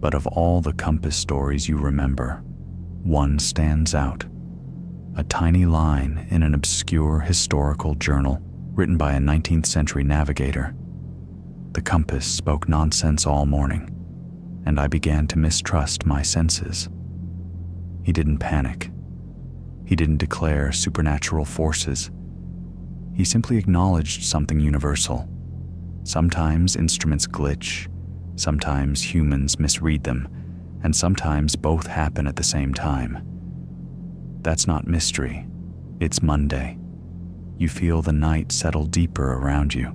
But of all the compass stories you remember, one stands out. A tiny line in an obscure historical journal written by a 19th century navigator. The compass spoke nonsense all morning, and I began to mistrust my senses. He didn't panic. He didn't declare supernatural forces. He simply acknowledged something universal. Sometimes instruments glitch, sometimes humans misread them, and sometimes both happen at the same time. That's not mystery. It's Monday. You feel the night settle deeper around you.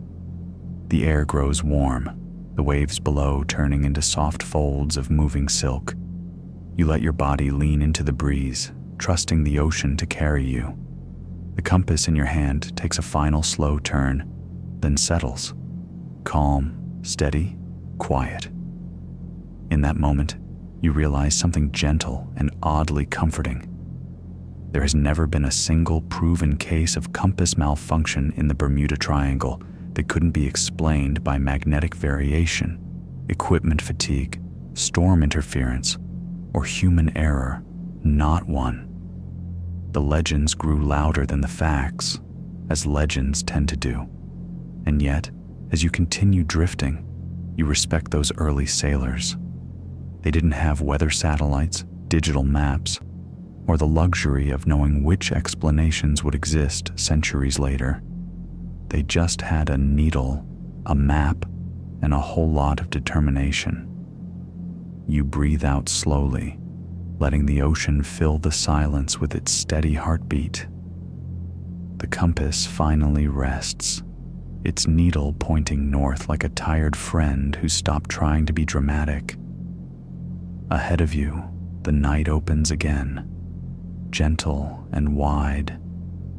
The air grows warm, the waves below turning into soft folds of moving silk. You let your body lean into the breeze, trusting the ocean to carry you. The compass in your hand takes a final slow turn, then settles. Calm, steady, quiet. In that moment, you realize something gentle and oddly comforting. There has never been a single proven case of compass malfunction in the Bermuda Triangle that couldn't be explained by magnetic variation, equipment fatigue, storm interference, or human error. Not one. The legends grew louder than the facts, as legends tend to do. And yet, as you continue drifting, you respect those early sailors. They didn't have weather satellites, digital maps, or the luxury of knowing which explanations would exist centuries later. They just had a needle, a map, and a whole lot of determination. You breathe out slowly, letting the ocean fill the silence with its steady heartbeat. The compass finally rests, its needle pointing north like a tired friend who stopped trying to be dramatic. Ahead of you, the night opens again, gentle and wide,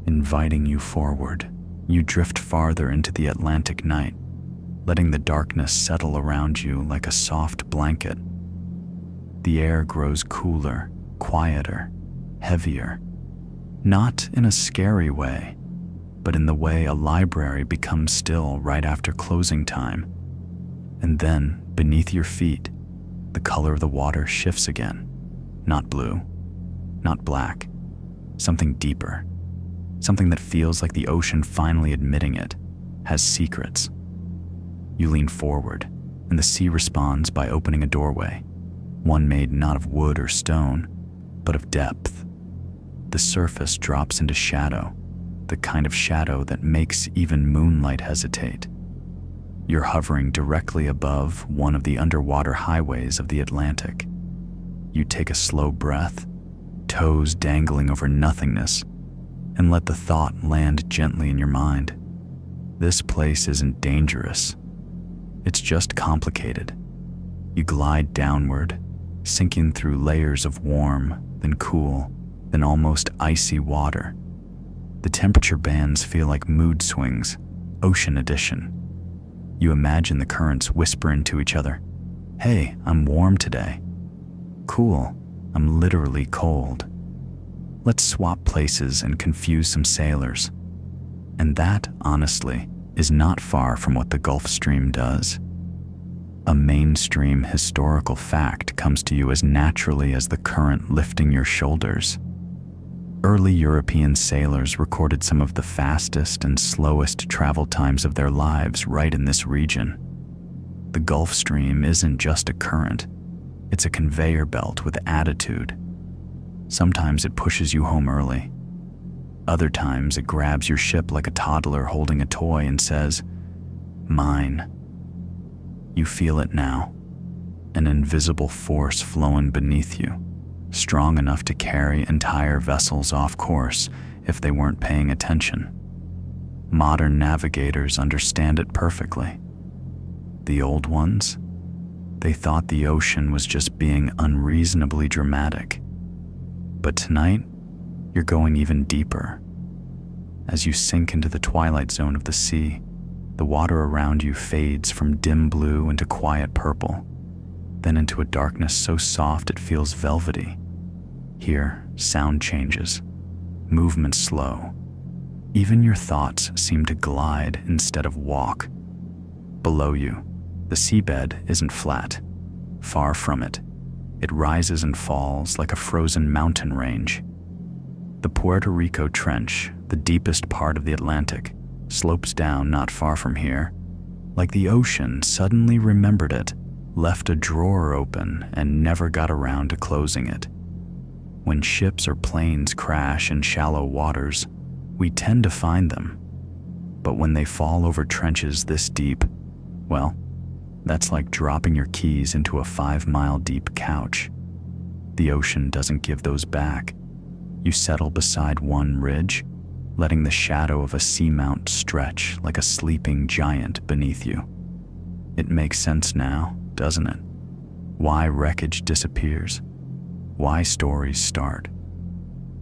inviting you forward. You drift farther into the Atlantic night, letting the darkness settle around you like a soft blanket. The air grows cooler, quieter, heavier, not in a scary way, but in the way a library becomes still right after closing time. And then, beneath your feet, the color of the water shifts again. Not blue, not black, something deeper, something that feels like the ocean finally admitting it has secrets. You lean forward, and the sea responds by opening a doorway, one made not of wood or stone, but of depth. The surface drops into shadow, the kind of shadow that makes even moonlight hesitate. You're hovering directly above one of the underwater highways of the Atlantic. You take a slow breath, toes dangling over nothingness, and let the thought land gently in your mind. This place isn't dangerous. It's just complicated. You glide downward, sinking through layers of warm, then cool, then almost icy water. The temperature bands feel like mood swings, ocean edition. You imagine the currents whisper into each other. Hey, I'm warm today. Cool, I'm literally cold. Let's swap places and confuse some sailors. And that, honestly, is not far from what the Gulf Stream does. A mainstream historical fact comes to you as naturally as the current lifting your shoulders. Early European sailors recorded some of the fastest and slowest travel times of their lives right in this region. The Gulf Stream isn't just a current, it's a conveyor belt with attitude. Sometimes it pushes you home early. Other times it grabs your ship like a toddler holding a toy and says, "Mine." You feel it now, an invisible force flowing beneath you, strong enough to carry entire vessels off course if they weren't paying attention. Modern navigators understand it perfectly. The old ones, they thought the ocean was just being unreasonably dramatic. But tonight, you're going even deeper. As you sink into the twilight zone of the sea, the water around you fades from dim blue into quiet purple, then into a darkness so soft it feels velvety. Here, sound changes, movement slow. Even your thoughts seem to glide instead of walk. Below you, the seabed isn't flat. Far from it. It rises and falls like a frozen mountain range. The Puerto Rico Trench, the deepest part of the Atlantic, slopes down not far from here, like the ocean suddenly remembered it, left a drawer open, and never got around to closing it. When ships or planes crash in shallow waters, we tend to find them. But when they fall over trenches this deep, well, that's like dropping your keys into a 5-mile deep couch. The ocean doesn't give those back. You settle beside one ridge, letting the shadow of a seamount stretch like a sleeping giant beneath you. It makes sense now, doesn't it? Why wreckage disappears. Why stories start.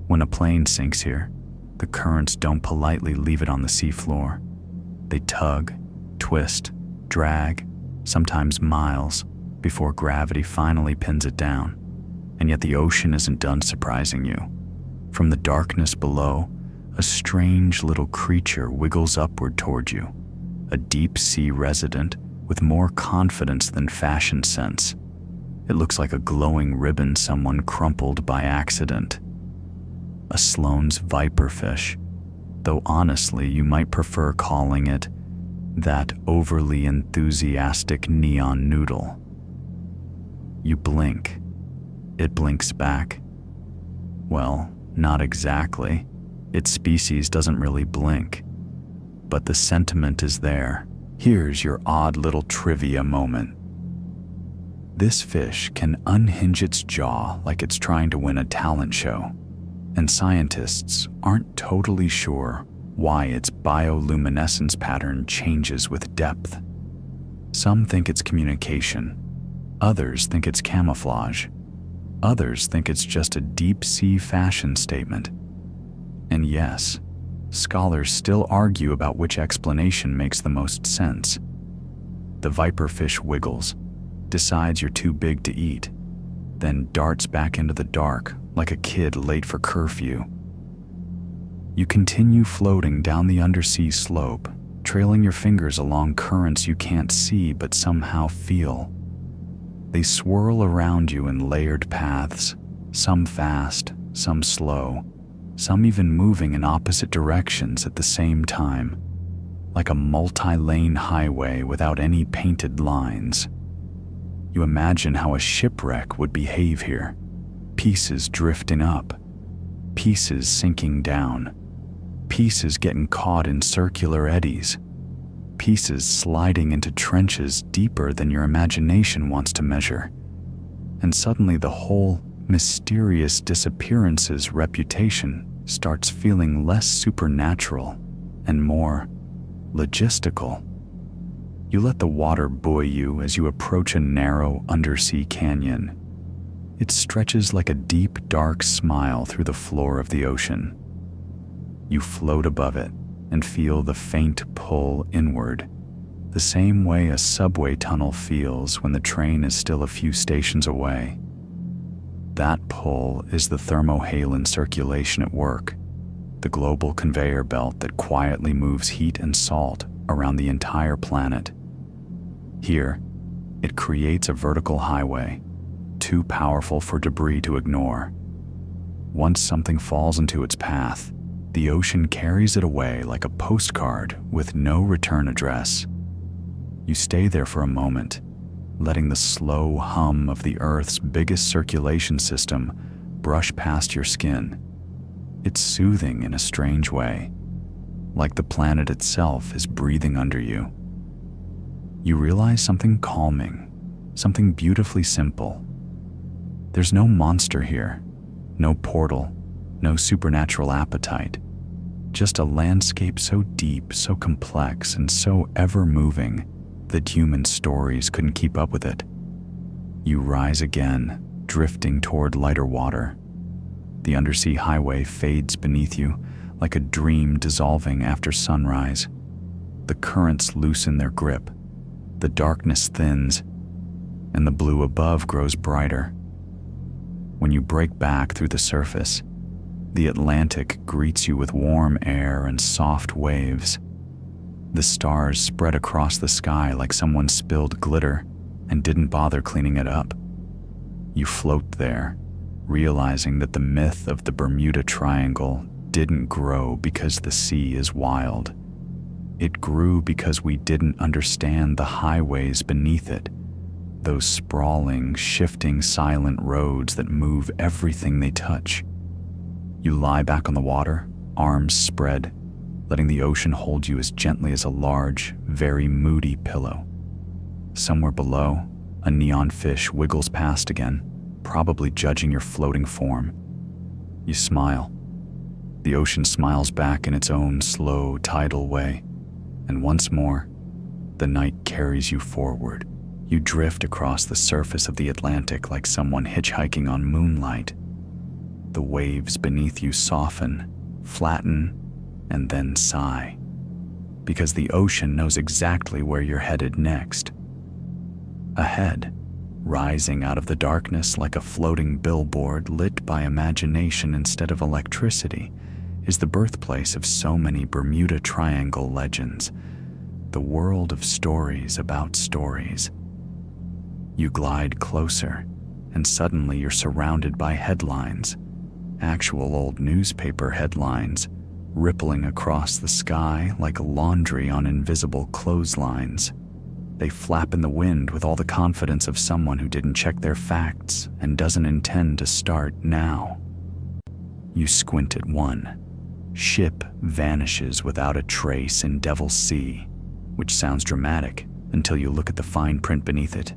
When a plane sinks here, the currents don't politely leave it on the seafloor. They tug, twist, drag, sometimes miles, before gravity finally pins it down. And yet the ocean isn't done surprising you. From the darkness below, a strange little creature wiggles upward toward you, a deep sea resident with more confidence than fashion sense. It looks like a glowing ribbon someone crumpled by accident. A Sloane's viperfish, though honestly you might prefer calling it that overly enthusiastic neon noodle. You blink. It blinks back. Well, not exactly. Its species doesn't really blink. But the sentiment is there. Here's your odd little trivia moment. This fish can unhinge its jaw like it's trying to win a talent show, and scientists aren't totally sure why its bioluminescence pattern changes with depth. Some think it's communication, others think it's camouflage, others think it's just a deep-sea fashion statement. And yes, scholars still argue about which explanation makes the most sense. The viperfish wiggles, decides you're too big to eat, then darts back into the dark like a kid late for curfew. You continue floating down the undersea slope, trailing your fingers along currents you can't see but somehow feel. They swirl around you in layered paths, some fast, some slow, some even moving in opposite directions at the same time, like a multi-lane highway without any painted lines. You imagine how a shipwreck would behave here. Pieces drifting up, pieces sinking down, pieces getting caught in circular eddies, pieces sliding into trenches deeper than your imagination wants to measure. And suddenly the whole mysterious disappearances reputation starts feeling less supernatural and more logistical. You let the water buoy you as you approach a narrow undersea canyon. It stretches like a deep, dark smile through the floor of the ocean. You float above it and feel the faint pull inward, the same way a subway tunnel feels when the train is still a few stations away. That pull is the thermohaline circulation at work, the global conveyor belt that quietly moves heat and salt around the entire planet. Here, it creates a vertical highway, too powerful for debris to ignore. Once something falls into its path, the ocean carries it away like a postcard with no return address. You stay there for a moment, letting the slow hum of the Earth's biggest circulation system brush past your skin. It's soothing in a strange way, like the planet itself is breathing under you. You realize something calming, something beautifully simple. There's no monster here, no portal, no supernatural appetite, just a landscape so deep, so complex, and so ever-moving that human stories couldn't keep up with it. You rise again, drifting toward lighter water. The undersea highway fades beneath you, like a dream dissolving after sunrise. The currents loosen their grip, the darkness thins, and the blue above grows brighter. When you break back through the surface, the Atlantic greets you with warm air and soft waves. The stars spread across the sky like someone spilled glitter and didn't bother cleaning it up. You float there, realizing that the myth of the Bermuda Triangle didn't grow because the sea is wild. It grew because we didn't understand the highways beneath it, those sprawling, shifting, silent roads that move everything they touch. You lie back on the water, arms spread, letting the ocean hold you as gently as a large, very moody pillow. Somewhere below, a neon fish wiggles past again, probably judging your floating form. You smile. The ocean smiles back in its own slow, tidal way, and once more, the night carries you forward. You drift across the surface of the Atlantic like someone hitchhiking on moonlight. The waves beneath you soften, flatten, and then sigh, because the ocean knows exactly where you're headed next. Ahead, rising out of the darkness like a floating billboard lit by imagination instead of electricity, is the birthplace of so many Bermuda Triangle legends, the world of stories about stories. You glide closer, and suddenly you're surrounded by headlines, actual old newspaper headlines, rippling across the sky like laundry on invisible clotheslines. They flap in the wind with all the confidence of someone who didn't check their facts and doesn't intend to start now. You squint at one. Ship vanishes without a trace in Devil's Sea, which sounds dramatic until you look at the fine print beneath it.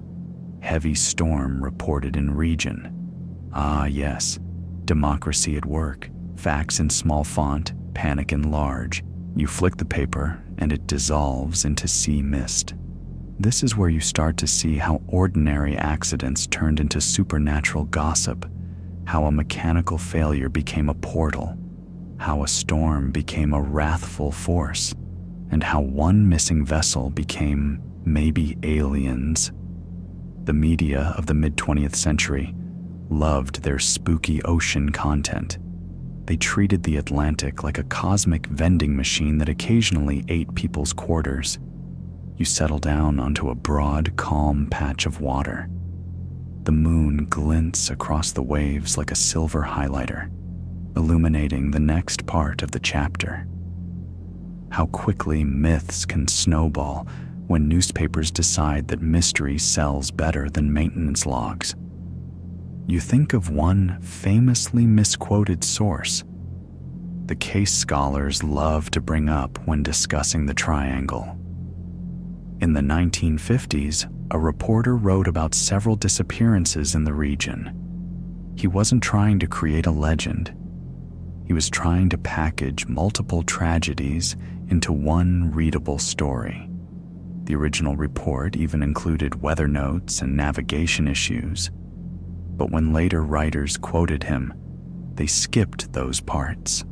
Heavy storm reported in region. Ah, yes. Democracy at work. Facts in small font, panic in large. You flick the paper and it dissolves into sea mist. This is where you start to see how ordinary accidents turned into supernatural gossip, how a mechanical failure became a portal, how a storm became a wrathful force, and how one missing vessel became maybe aliens. The media of the mid-20th century loved their spooky ocean content. They treated the Atlantic like a cosmic vending machine that occasionally ate people's quarters. You settle down onto a broad, calm patch of water. The moon glints across the waves like a silver highlighter, illuminating the next part of the chapter. How quickly myths can snowball when newspapers decide that mystery sells better than maintenance logs. You think of one famously misquoted source, the case scholars love to bring up when discussing the triangle. In the 1950s, a reporter wrote about several disappearances in the region. He wasn't trying to create a legend. He was trying to package multiple tragedies into one readable story. The original report even included weather notes and navigation issues. But when later writers quoted him, they skipped those parts,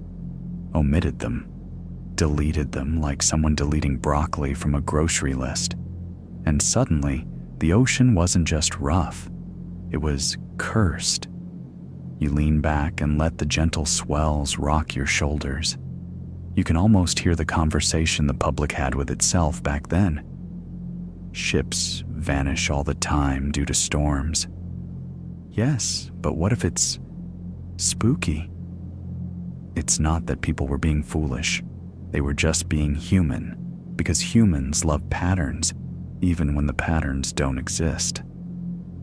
omitted them, deleted them like someone deleting broccoli from a grocery list. And suddenly, the ocean wasn't just rough, it was cursed. You lean back and let the gentle swells rock your shoulders. You can almost hear the conversation the public had with itself back then. Ships vanish all the time due to storms. Yes, but what if it's spooky? It's not that people were being foolish. They were just being human, because humans love patterns, even when the patterns don't exist.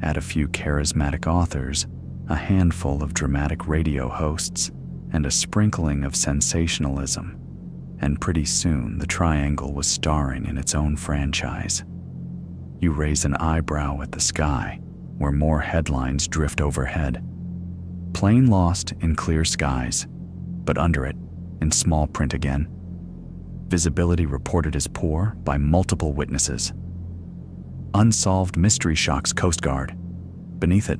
Add a few charismatic authors, a handful of dramatic radio hosts, and a sprinkling of sensationalism, and pretty soon the triangle was starring in its own franchise. You raise an eyebrow at the sky, where more headlines drift overhead. Plane lost in clear skies, but under it, in small print again, visibility reported as poor by multiple witnesses. Unsolved mystery shocks Coast Guard. Beneath it,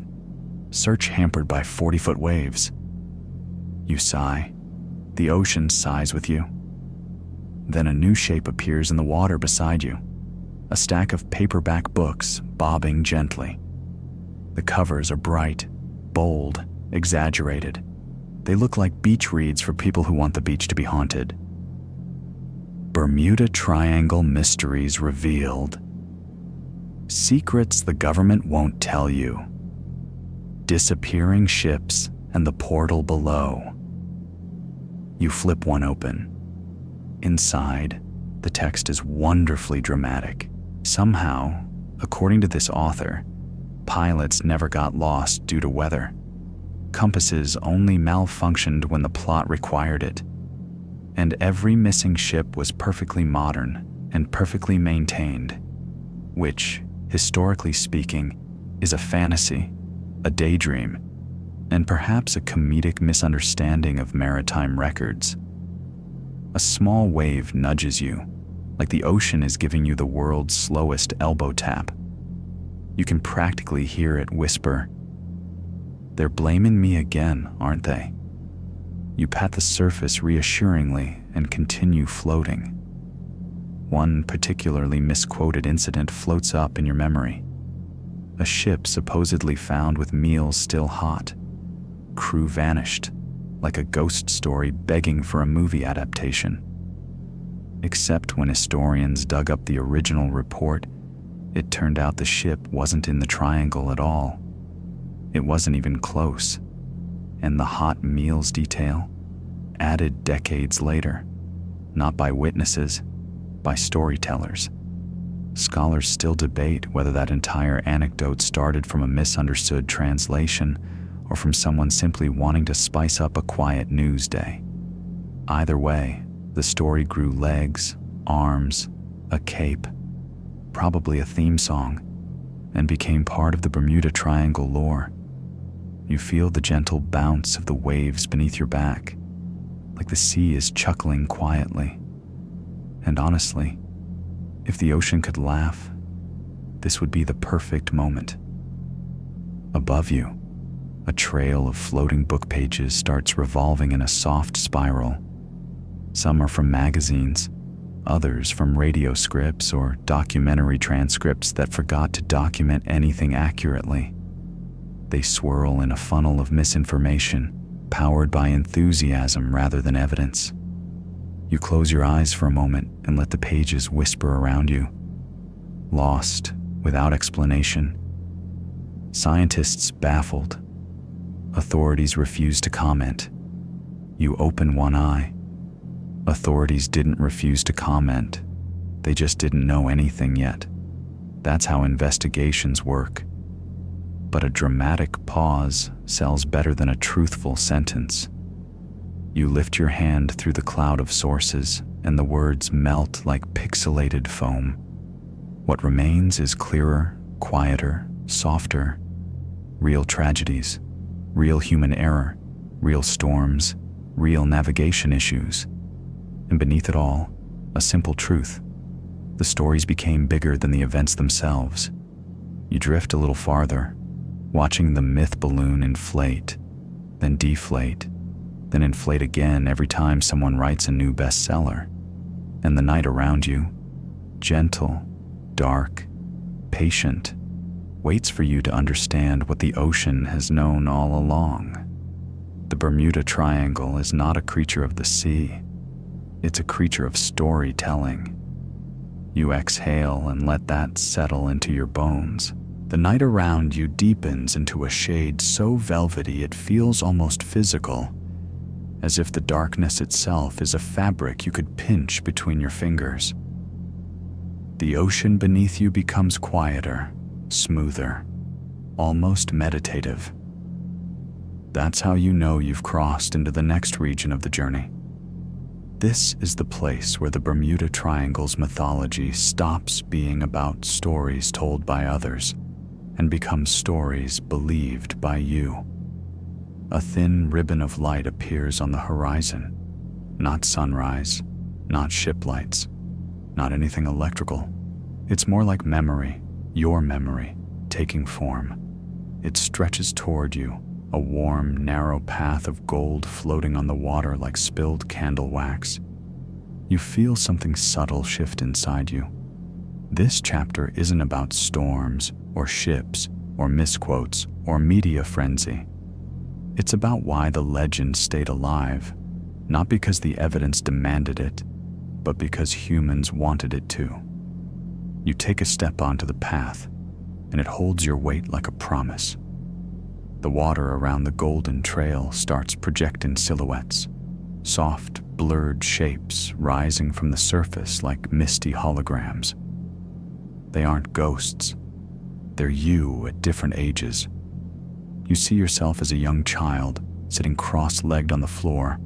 search hampered by 40-foot waves. You sigh. The ocean sighs with you. Then a new shape appears in the water beside you, a stack of paperback books bobbing gently. The covers are bright, bold, exaggerated. They look like beach reads for people who want the beach to be haunted. Bermuda Triangle Mysteries Revealed. Secrets the government won't tell you. Disappearing ships and the portal below. You flip one open. Inside, the text is wonderfully dramatic. Somehow, according to this author, pilots never got lost due to weather. Compasses only malfunctioned when the plot required it. And every missing ship was perfectly modern and perfectly maintained, which, historically speaking, is a fantasy, a daydream, and perhaps a comedic misunderstanding of maritime records. A small wave nudges you, like the ocean is giving you the world's slowest elbow tap. You can practically hear it whisper, "They're blaming me again, aren't they?" You pat the surface reassuringly and continue floating. One particularly misquoted incident floats up in your memory. A ship supposedly found with meals still hot. Crew vanished, like a ghost story begging for a movie adaptation. Except when historians dug up the original report, it turned out the ship wasn't in the triangle at all. It wasn't even close. And the hot meals detail? added decades later, not by witnesses, by storytellers. Scholars still debate whether that entire anecdote started from a misunderstood translation or from someone simply wanting to spice up a quiet news day. Either way, the story grew legs, arms, a cape, probably a theme song, and became part of the Bermuda Triangle lore. You feel the gentle bounce of the waves beneath your back, like the sea is chuckling quietly. And honestly, if the ocean could laugh, this would be the perfect moment. Above you, a trail of floating book pages starts revolving in a soft spiral. Some are from magazines, others from radio scripts or documentary transcripts that forgot to document anything accurately. They swirl in a funnel of misinformation, powered by enthusiasm rather than evidence. You close your eyes for a moment and let the pages whisper around you. Lost, without explanation. Scientists baffled. Authorities refuse to comment. You open one eye. Authorities didn't refuse to comment. They just didn't know anything yet. That's how investigations work. But a dramatic pause sells better than a truthful sentence. You lift your hand through the cloud of sources, and the words melt like pixelated foam. What remains is clearer, quieter, softer. Real tragedies, real human error, real storms, real navigation issues. And beneath it all, a simple truth. The stories became bigger than the events themselves. You drift a little farther, watching the myth balloon inflate, then deflate, then inflate again every time someone writes a new bestseller. And the night around you, gentle, dark, patient, waits for you to understand what the ocean has known all along. The Bermuda Triangle is not a creature of the sea. It's a creature of storytelling. You exhale and let that settle into your bones. The night around you deepens into a shade so velvety it feels almost physical, as if the darkness itself is a fabric you could pinch between your fingers. The ocean beneath you becomes quieter, smoother, almost meditative. That's how you know you've crossed into the next region of the journey. This is the place where the Bermuda Triangle's mythology stops being about stories told by others and becomes stories believed by you. A thin ribbon of light appears on the horizon. Not sunrise, not ship lights, not anything electrical. It's more like memory, your memory, taking form. It stretches toward you, a warm, narrow path of gold floating on the water like spilled candle wax. You feel something subtle shift inside you. This chapter isn't about storms, or ships, or misquotes, or media frenzy. It's about why the legend stayed alive, not because the evidence demanded it, but because humans wanted it to. You take a step onto the path, and it holds your weight like a promise. The water around the golden trail starts projecting silhouettes, soft, blurred shapes rising from the surface like misty holograms. They aren't ghosts. They're you at different ages. You see yourself as a young child, sitting cross-legged on the floor,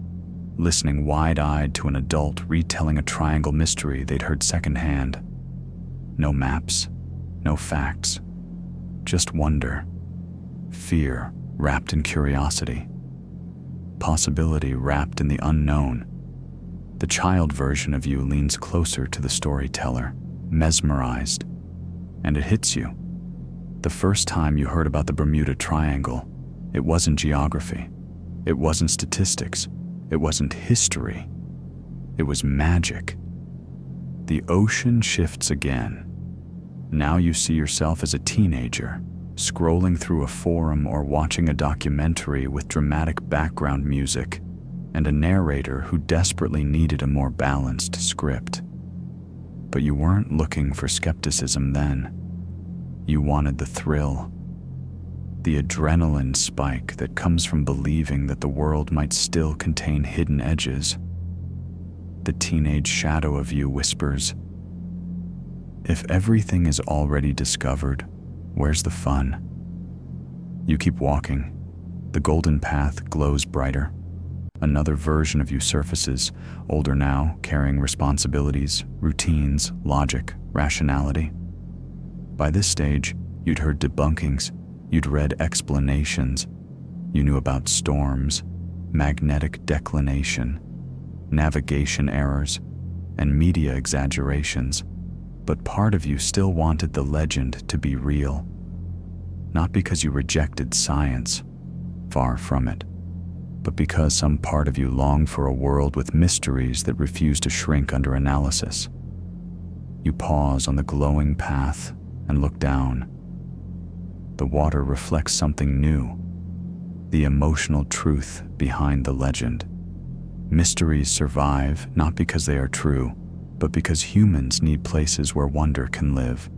listening wide-eyed to an adult retelling a triangle mystery they'd heard secondhand. No maps, no facts, just wonder, fear wrapped in curiosity, possibility wrapped in the unknown. The child version of you leans closer to the storyteller, mesmerized, and it hits you. The first time you heard about the Bermuda Triangle, it wasn't geography, it wasn't statistics, it wasn't history, it was magic. The ocean shifts again. Now you see yourself as a teenager, scrolling through a forum or watching a documentary with dramatic background music and a narrator who desperately needed a more balanced script. But you weren't looking for skepticism then. You wanted the thrill. The adrenaline spike that comes from believing that the world might still contain hidden edges. The teenage shadow of you whispers, "If everything is already discovered, where's the fun?" You keep walking. The golden path glows brighter. Another version of you surfaces, older now, carrying responsibilities, routines, logic, rationality. By this stage, you'd heard debunkings, you'd read explanations, you knew about storms, magnetic declination, navigation errors, and media exaggerations, but part of you still wanted the legend to be real. Not because you rejected science, far from it, but because some part of you longed for a world with mysteries that refused to shrink under analysis. You pause on the glowing path and look down. The water reflects something new, the emotional truth behind the legend. Mysteries survive not because they are true, but because humans need places where wonder can live.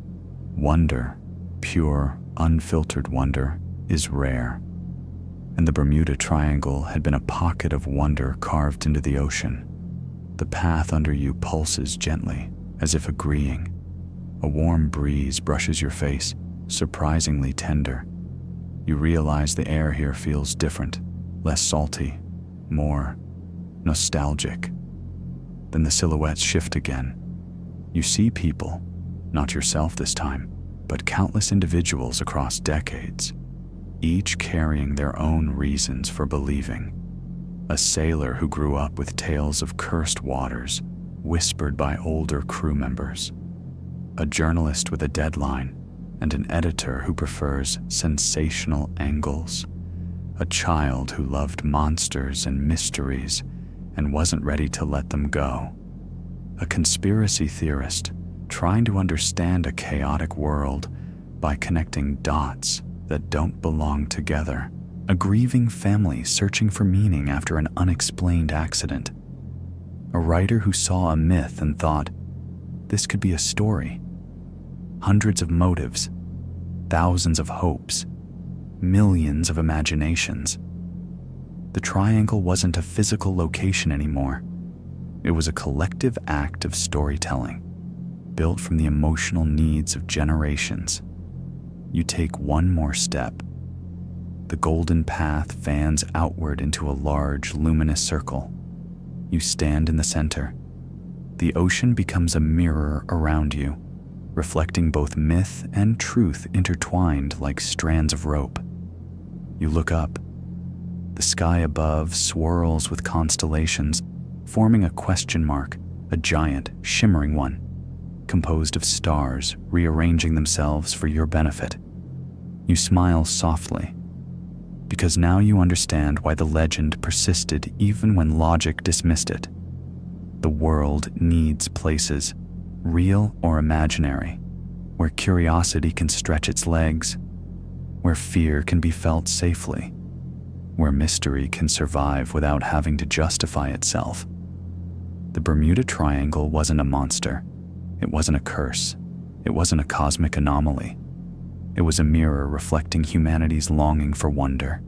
Wonder, pure, unfiltered wonder, is rare. And the Bermuda Triangle had been a pocket of wonder carved into the ocean. The path under you pulses gently, as if agreeing. A warm breeze brushes your face, surprisingly tender. You realize the air here feels different, less salty, more nostalgic. Then the silhouettes shift again. You see people, not yourself this time, but countless individuals across decades, each carrying their own reasons for believing. A sailor who grew up with tales of cursed waters, whispered by older crew members. A journalist with a deadline, and an editor who prefers sensational angles. A child who loved monsters and mysteries and wasn't ready to let them go. A conspiracy theorist trying to understand a chaotic world by connecting dots that don't belong together. A grieving family searching for meaning after an unexplained accident. A writer who saw a myth and thought, this could be a story. Hundreds of motives, thousands of hopes, millions of imaginations. The triangle wasn't a physical location anymore. It was a collective act of storytelling, built from the emotional needs of generations. You take one more step. The golden path fans outward into a large, luminous circle. You stand in the center. The ocean becomes a mirror around you, reflecting both myth and truth intertwined like strands of rope. You look up. The sky above swirls with constellations, forming a question mark, a giant, shimmering one, composed of stars rearranging themselves for your benefit. You smile softly, because now you understand why the legend persisted even when logic dismissed it. The world needs places, real or imaginary, where curiosity can stretch its legs, where fear can be felt safely, where mystery can survive without having to justify itself. The Bermuda Triangle wasn't a monster. It wasn't a curse. It wasn't a cosmic anomaly. It was a mirror reflecting humanity's longing for wonder.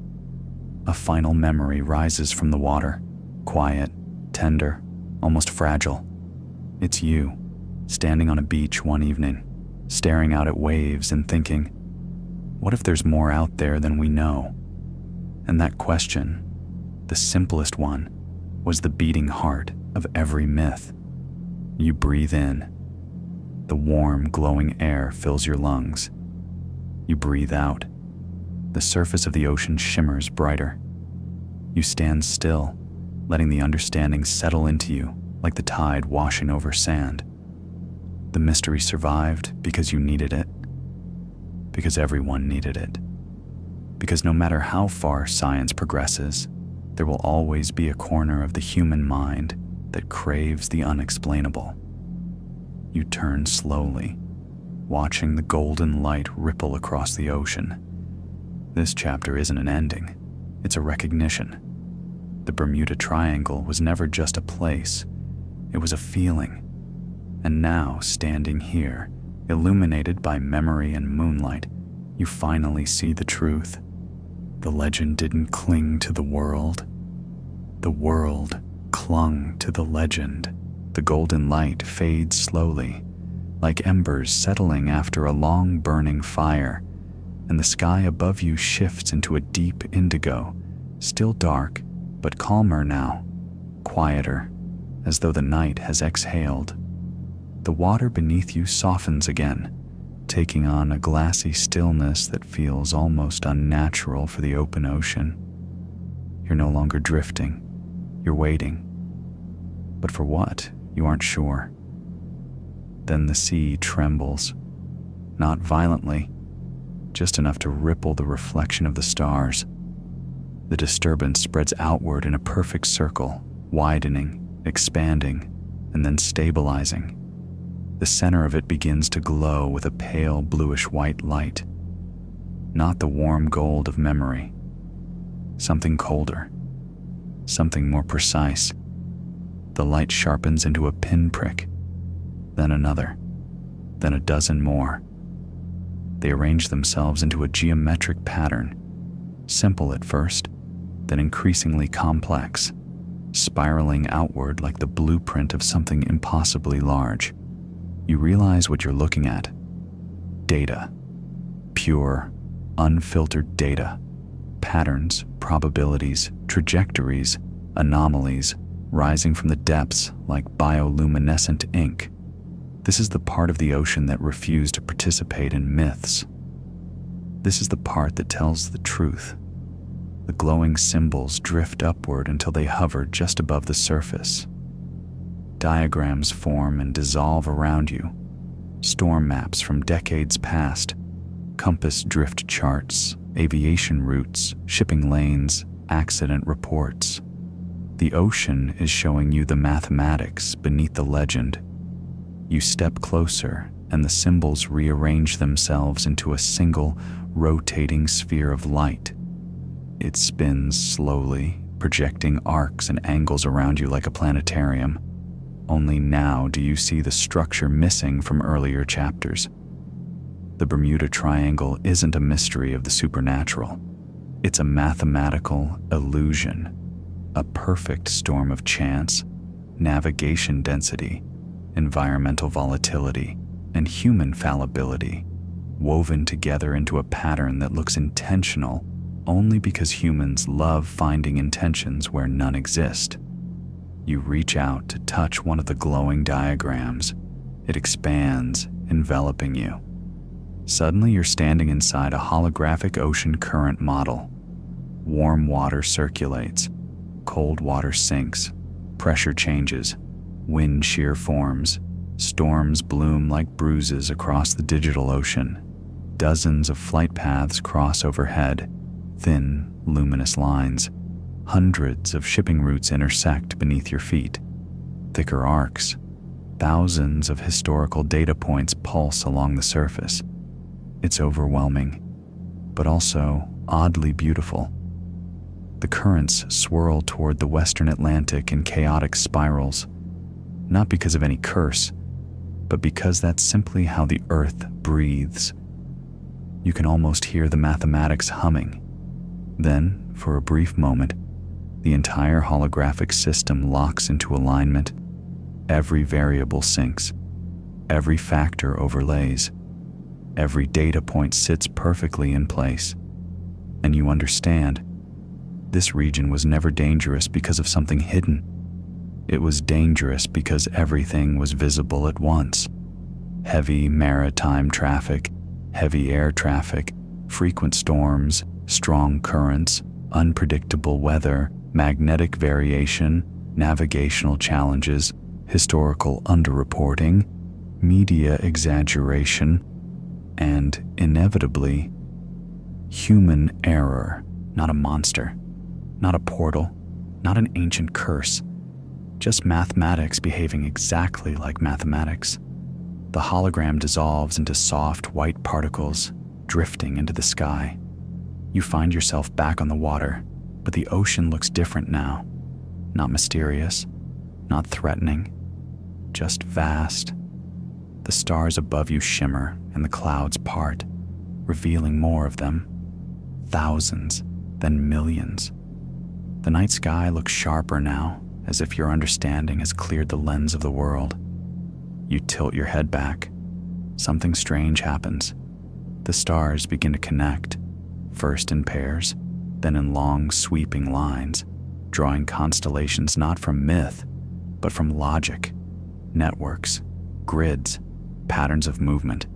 A final memory rises from the water, quiet, tender, almost fragile. It's you, standing on a beach one evening, staring out at waves and thinking, what if there's more out there than we know? And that question, the simplest one, was the beating heart of every myth. You breathe in. The warm, glowing air fills your lungs. You breathe out. The surface of the ocean shimmers brighter. You stand still, letting the understanding settle into you like the tide washing over sand. The mystery survived because you needed it. Because everyone needed it. Because no matter how far science progresses, there will always be a corner of the human mind that craves the unexplainable. You turn slowly, watching the golden light ripple across the ocean. This chapter isn't an ending, it's a recognition. The Bermuda Triangle was never just a place, it was a feeling. And now, standing here, illuminated by memory and moonlight, you finally see the truth. The legend didn't cling to the world clung to the legend. The golden light fades slowly, like embers settling after a long burning fire, and the sky above you shifts into a deep indigo, still dark, but calmer now, quieter, as though the night has exhaled. The water beneath you softens again, taking on a glassy stillness that feels almost unnatural for the open ocean. You're no longer drifting, you're waiting. But for what? You aren't sure. Then the sea trembles, not violently, just enough to ripple the reflection of the stars. The disturbance spreads outward in a perfect circle, widening, expanding, and then stabilizing. The center of it begins to glow with a pale bluish-white light. Not the warm gold of memory. Something colder. Something more precise. The light sharpens into a pinprick, then another, then a dozen more. They arrange themselves into a geometric pattern, simple at first, then increasingly complex, spiraling outward like the blueprint of something impossibly large. You realize what you're looking at. Data. Pure, unfiltered data. Patterns, probabilities, trajectories, anomalies, rising from the depths like bioluminescent ink. This is the part of the ocean that refused to participate in myths. This is the part that tells the truth. The glowing symbols drift upward until they hover just above the surface. Diagrams form and dissolve around you. Storm maps from decades past, compass drift charts, aviation routes, shipping lanes, accident reports. The ocean is showing you the mathematics beneath the legend. You step closer, and the symbols rearrange themselves into a single, rotating sphere of light. It spins slowly, projecting arcs and angles around you like a planetarium. Only now do you see the structure missing from earlier chapters. The Bermuda Triangle isn't a mystery of the supernatural. It's a mathematical illusion, a perfect storm of chance, navigation density, environmental volatility, and human fallibility, woven together into a pattern that looks intentional only because humans love finding intentions where none exist. You reach out to touch one of the glowing diagrams. It expands, enveloping you. Suddenly you're standing inside a holographic ocean current model. Warm water circulates, cold water sinks, pressure changes, wind shear forms, storms bloom like bruises across the digital ocean. Dozens of flight paths cross overhead, thin, luminous lines. Hundreds of shipping routes intersect beneath your feet. Thicker arcs. Thousands of historical data points pulse along the surface. It's overwhelming, but also oddly beautiful. The currents swirl toward the western Atlantic in chaotic spirals, not because of any curse, but because that's simply how the earth breathes. You can almost hear the mathematics humming. Then, for a brief moment, the entire holographic system locks into alignment. Every variable syncs. Every factor overlays. Every data point sits perfectly in place. And you understand, this region was never dangerous because of something hidden. It was dangerous because everything was visible at once. Heavy maritime traffic, heavy air traffic, frequent storms, strong currents, unpredictable weather, magnetic variation, navigational challenges, historical underreporting, media exaggeration, and, inevitably, human error. Not a monster, not a portal, not an ancient curse, just mathematics behaving exactly like mathematics. The hologram dissolves into soft white particles, drifting into the sky. You find yourself back on the water, but the ocean looks different now. Not mysterious, not threatening, just vast. The stars above you shimmer and the clouds part, revealing more of them. Thousands, then millions. The night sky looks sharper now, as if your understanding has cleared the lens of the world. You tilt your head back. Something strange happens. The stars begin to connect, first in pairs, then in long, sweeping lines, drawing constellations not from myth, but from logic, networks, grids, patterns of movement,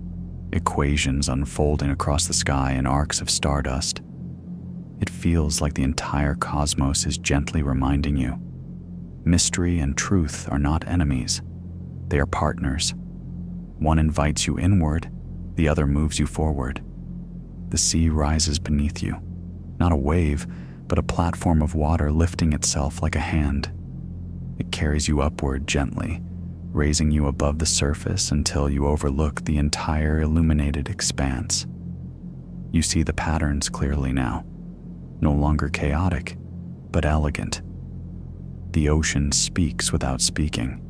equations unfolding across the sky in arcs of stardust. It feels like the entire cosmos is gently reminding you. Mystery and truth are not enemies. They are partners. One invites you inward, the other moves you forward. The sea rises beneath you, not a wave, but a platform of water lifting itself like a hand. It carries you upward gently, raising you above the surface until you overlook the entire illuminated expanse. You see the patterns clearly now, no longer chaotic, but elegant. The ocean speaks without speaking.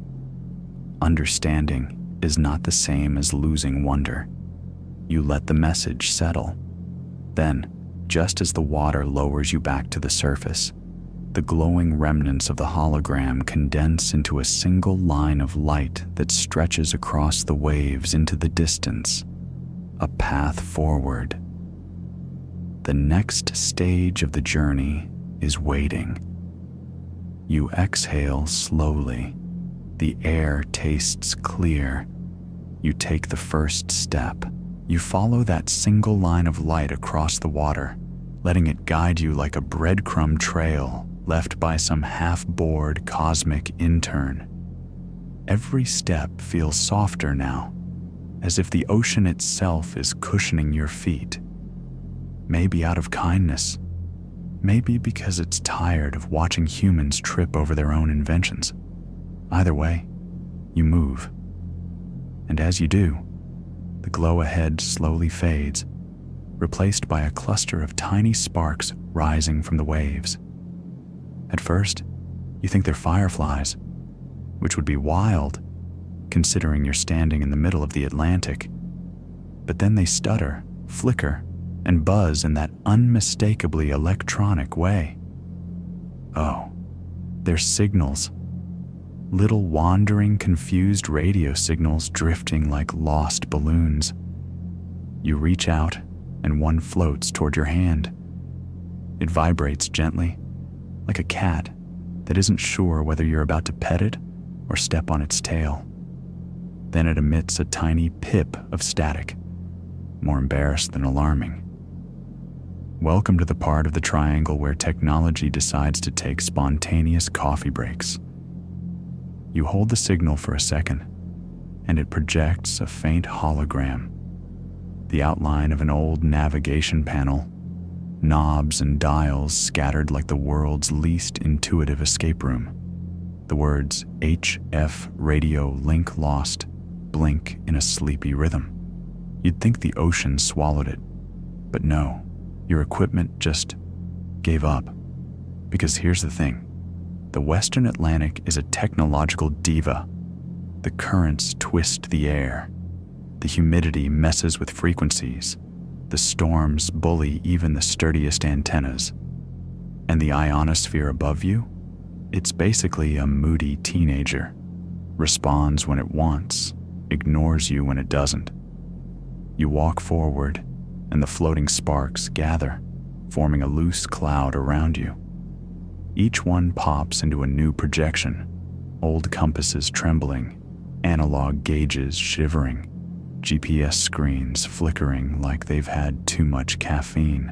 Understanding is not the same as losing wonder. You let the message settle. Then, just as the water lowers you back to the surface, the glowing remnants of the hologram condense into a single line of light that stretches across the waves into the distance, a path forward. The next stage of the journey is waiting. You exhale slowly. The air tastes clear. You take the first step. You follow that single line of light across the water, letting it guide you like a breadcrumb trail left by some half-bored cosmic intern. Every step feels softer now, as if the ocean itself is cushioning your feet. Maybe out of kindness, maybe because it's tired of watching humans trip over their own inventions. Either way, you move. And as you do, the glow ahead slowly fades, replaced by a cluster of tiny sparks rising from the waves. At first, you think they're fireflies, which would be wild, considering you're standing in the middle of the Atlantic. But then they stutter, flicker, and buzz in that unmistakably electronic way. Oh, they're signals. Little wandering, confused radio signals drifting like lost balloons. You reach out, and one floats toward your hand. It vibrates gently, like a cat that isn't sure whether you're about to pet it or step on its tail. Then it emits a tiny pip of static, more embarrassed than alarming. Welcome to the part of the triangle where technology decides to take spontaneous coffee breaks. You hold the signal for a second, and it projects a faint hologram, the outline of an old navigation panel, knobs and dials scattered like the world's least intuitive escape room. The words HF radio link lost blink in a sleepy rhythm. You'd think the ocean swallowed it, but no, your equipment just gave up. Because here's the thing. The Western Atlantic is a technological diva. The currents twist the air. The humidity messes with frequencies. The storms bully even the sturdiest antennas. And the ionosphere above you? It's basically a moody teenager. Responds when it wants, ignores you when it doesn't. You walk forward, and the floating sparks gather, forming a loose cloud around you. Each one pops into a new projection, old compasses trembling, analog gauges shivering, GPS screens flickering like they've had too much caffeine.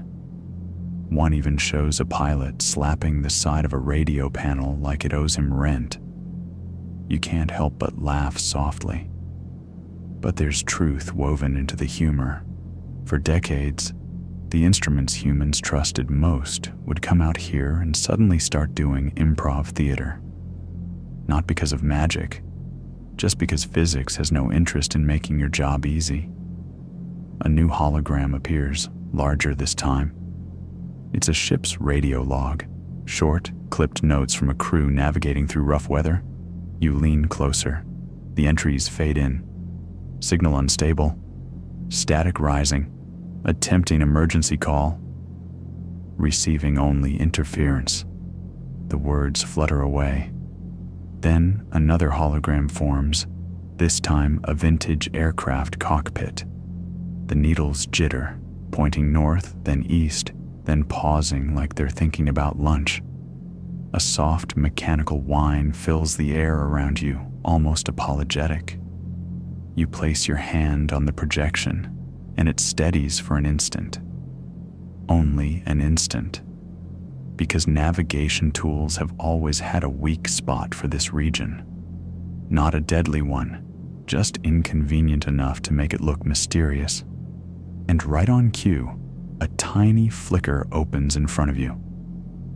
One even shows a pilot slapping the side of a radio panel like it owes him rent. You can't help but laugh softly. But there's truth woven into the humor. For decades, the instruments humans trusted most would come out here and suddenly start doing improv theater. Not because of magic, just because physics has no interest in making your job easy. A new hologram appears, larger this time. It's a ship's radio log, short, clipped notes from a crew navigating through rough weather. You lean closer. The entries fade in. Signal unstable. Static rising. Attempting emergency call. receiving only interference. The words flutter away. Then another hologram forms, this time a vintage aircraft cockpit. The needles jitter, pointing north, then east, then pausing like they're thinking about lunch. A soft mechanical whine fills the air around you, almost apologetic. You place your hand on the projection, and it steadies for an instant. Only an instant. Because navigation tools have always had a weak spot for this region. Not a deadly one, just inconvenient enough to make it look mysterious. And right on cue, a tiny flicker opens in front of you.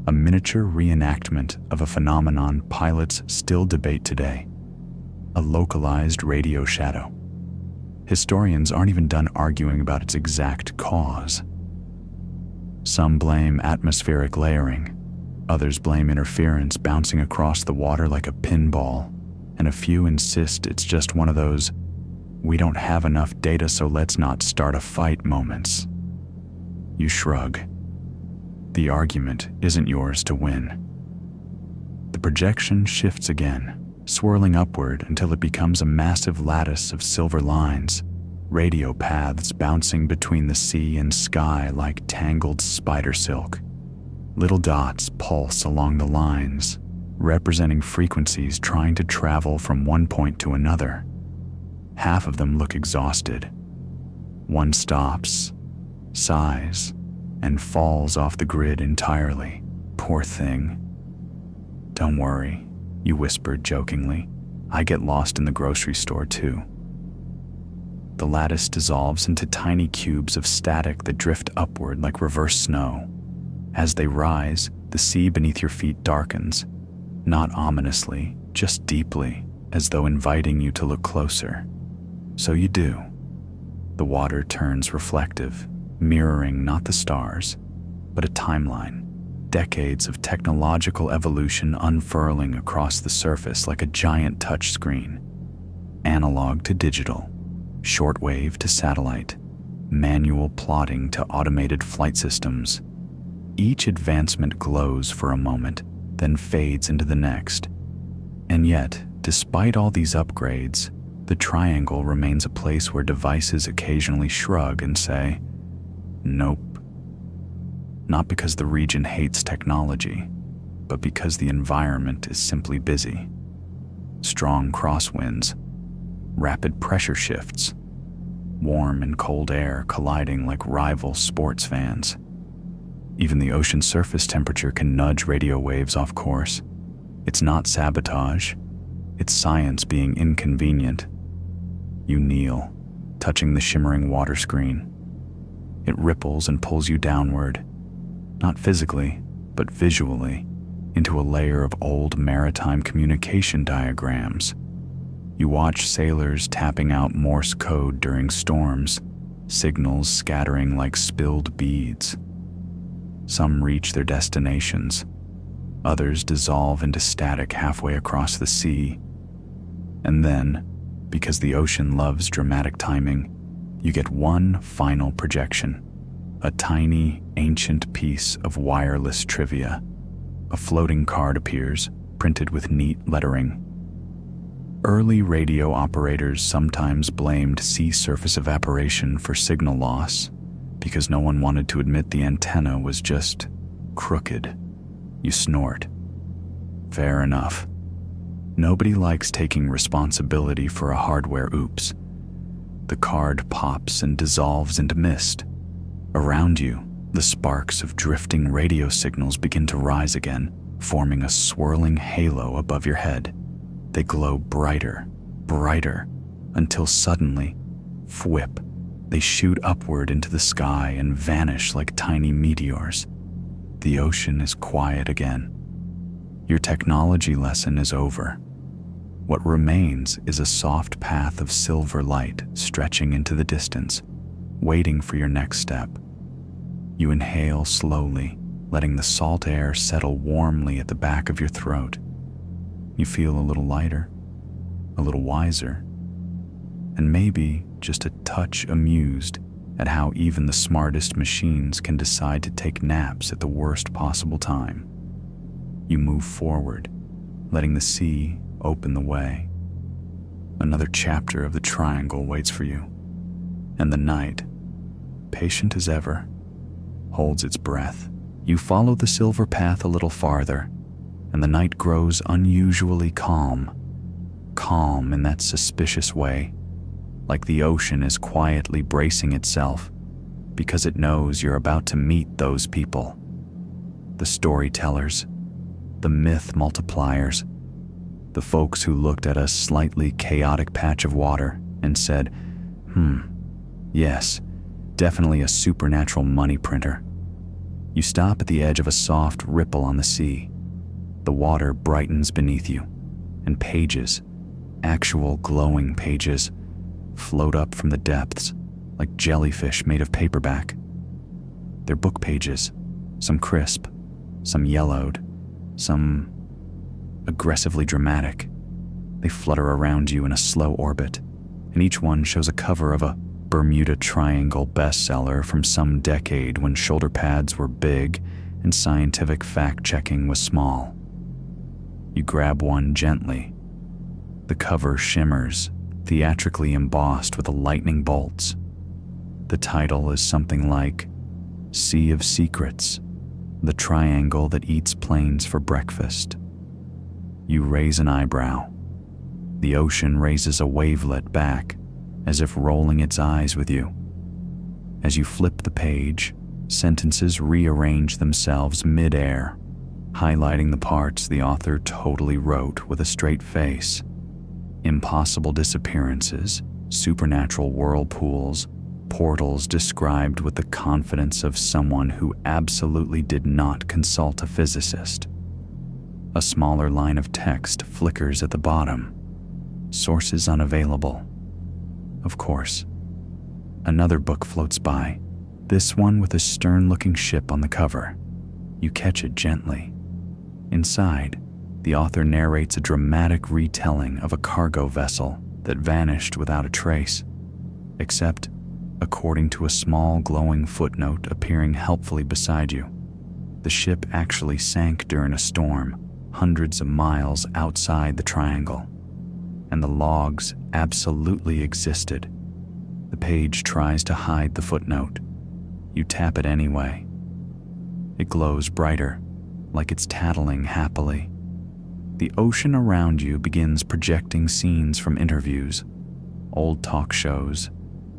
A miniature reenactment of a phenomenon pilots still debate today. A localized radio shadow. Historians aren't even done arguing about its exact cause. Some blame atmospheric layering, others blame interference bouncing across the water like a pinball, and a few insist it's just one of those "we don't have enough data so let's not start a fight" moments. You shrug. The argument isn't yours to win. The projection shifts again, swirling upward until it becomes a massive lattice of silver lines, radio paths bouncing between the sea and sky like tangled spider silk. Little dots pulse along the lines, representing frequencies trying to travel from one point to another. Half of them look exhausted. One stops, sighs, and falls off the grid entirely. Poor thing. "Don't worry," you whispered jokingly. "I get lost in the grocery store too." The lattice dissolves into tiny cubes of static that drift upward like reverse snow. As they rise, the sea beneath your feet darkens, not ominously, just deeply, as though inviting you to look closer. So you do. The water turns reflective, mirroring not the stars, but a timeline, decades of technological evolution unfurling across the surface like a giant touchscreen. Analog to digital, shortwave to satellite, manual plotting to automated flight systems. Each advancement glows for a moment, then fades into the next. And yet, despite all these upgrades, the triangle remains a place where devices occasionally shrug and say, "Nope." Not because the region hates technology, but because the environment is simply busy. Strong crosswinds, rapid pressure shifts, warm and cold air colliding like rival sports fans. Even the ocean surface temperature can nudge radio waves off course. It's not sabotage, it's science being inconvenient. You kneel, touching the shimmering water screen. It ripples and pulls you downward, not physically, but visually, into a layer of old maritime communication diagrams. You watch sailors tapping out Morse code during storms, signals scattering like spilled beads. Some reach their destinations, others dissolve into static halfway across the sea. And then, because the ocean loves dramatic timing, you get one final projection, a tiny, ancient piece of wireless trivia. A floating card appears, printed with neat lettering. Early radio operators sometimes blamed sea surface evaporation for signal loss, because no one wanted to admit the antenna was just crooked. You snort. Fair enough. Nobody likes taking responsibility for a hardware oops. The card pops and dissolves into mist. Around you, the sparks of drifting radio signals begin to rise again, forming a swirling halo above your head. They glow brighter, brighter, until suddenly, whip, they shoot upward into the sky and vanish like tiny meteors. The ocean is quiet again. Your technology lesson is over. What remains is a soft path of silver light stretching into the distance, waiting for your next step. You inhale slowly, letting the salt air settle warmly at the back of your throat. You feel a little lighter, a little wiser, and maybe just a touch amused at how even the smartest machines can decide to take naps at the worst possible time. You move forward, letting the sea open the way. Another chapter of the triangle waits for you, and the night, patient as ever, holds its breath. You follow the silver path a little farther, and the night grows unusually calm. Calm in that suspicious way, like the ocean is quietly bracing itself because it knows you're about to meet those people. The storytellers, the myth multipliers, the folks who looked at a slightly chaotic patch of water and said, yes, definitely a supernatural money printer. You stop at the edge of a soft ripple on the sea. The water brightens beneath you, and pages, actual glowing pages, float up from the depths like jellyfish made of paperback. They're book pages, some crisp, some yellowed, some aggressively dramatic. They flutter around you in a slow orbit, and each one shows a cover of a Bermuda Triangle bestseller from some decade when shoulder pads were big and scientific fact-checking was small. You grab one gently. The cover shimmers, theatrically embossed with lightning bolts. The title is something like Sea of Secrets, the triangle that eats planes for breakfast. You raise an eyebrow. The ocean raises a wavelet back, as if rolling its eyes with you. As you flip the page, sentences rearrange themselves mid-air, highlighting the parts the author totally wrote with a straight face. Impossible disappearances, supernatural whirlpools, portals described with the confidence of someone who absolutely did not consult a physicist. A smaller line of text flickers at the bottom. Sources unavailable. Of course. Another book floats by, this one with a stern-looking ship on the cover. You catch it gently. Inside, the author narrates a dramatic retelling of a cargo vessel that vanished without a trace, except, according to a small glowing footnote appearing helpfully beside you, the ship actually sank during a storm hundreds of miles outside the triangle, and the logs absolutely existed. The page tries to hide the footnote. You tap it anyway. It glows brighter, like it's tattling happily. The ocean around you begins projecting scenes from interviews, old talk shows,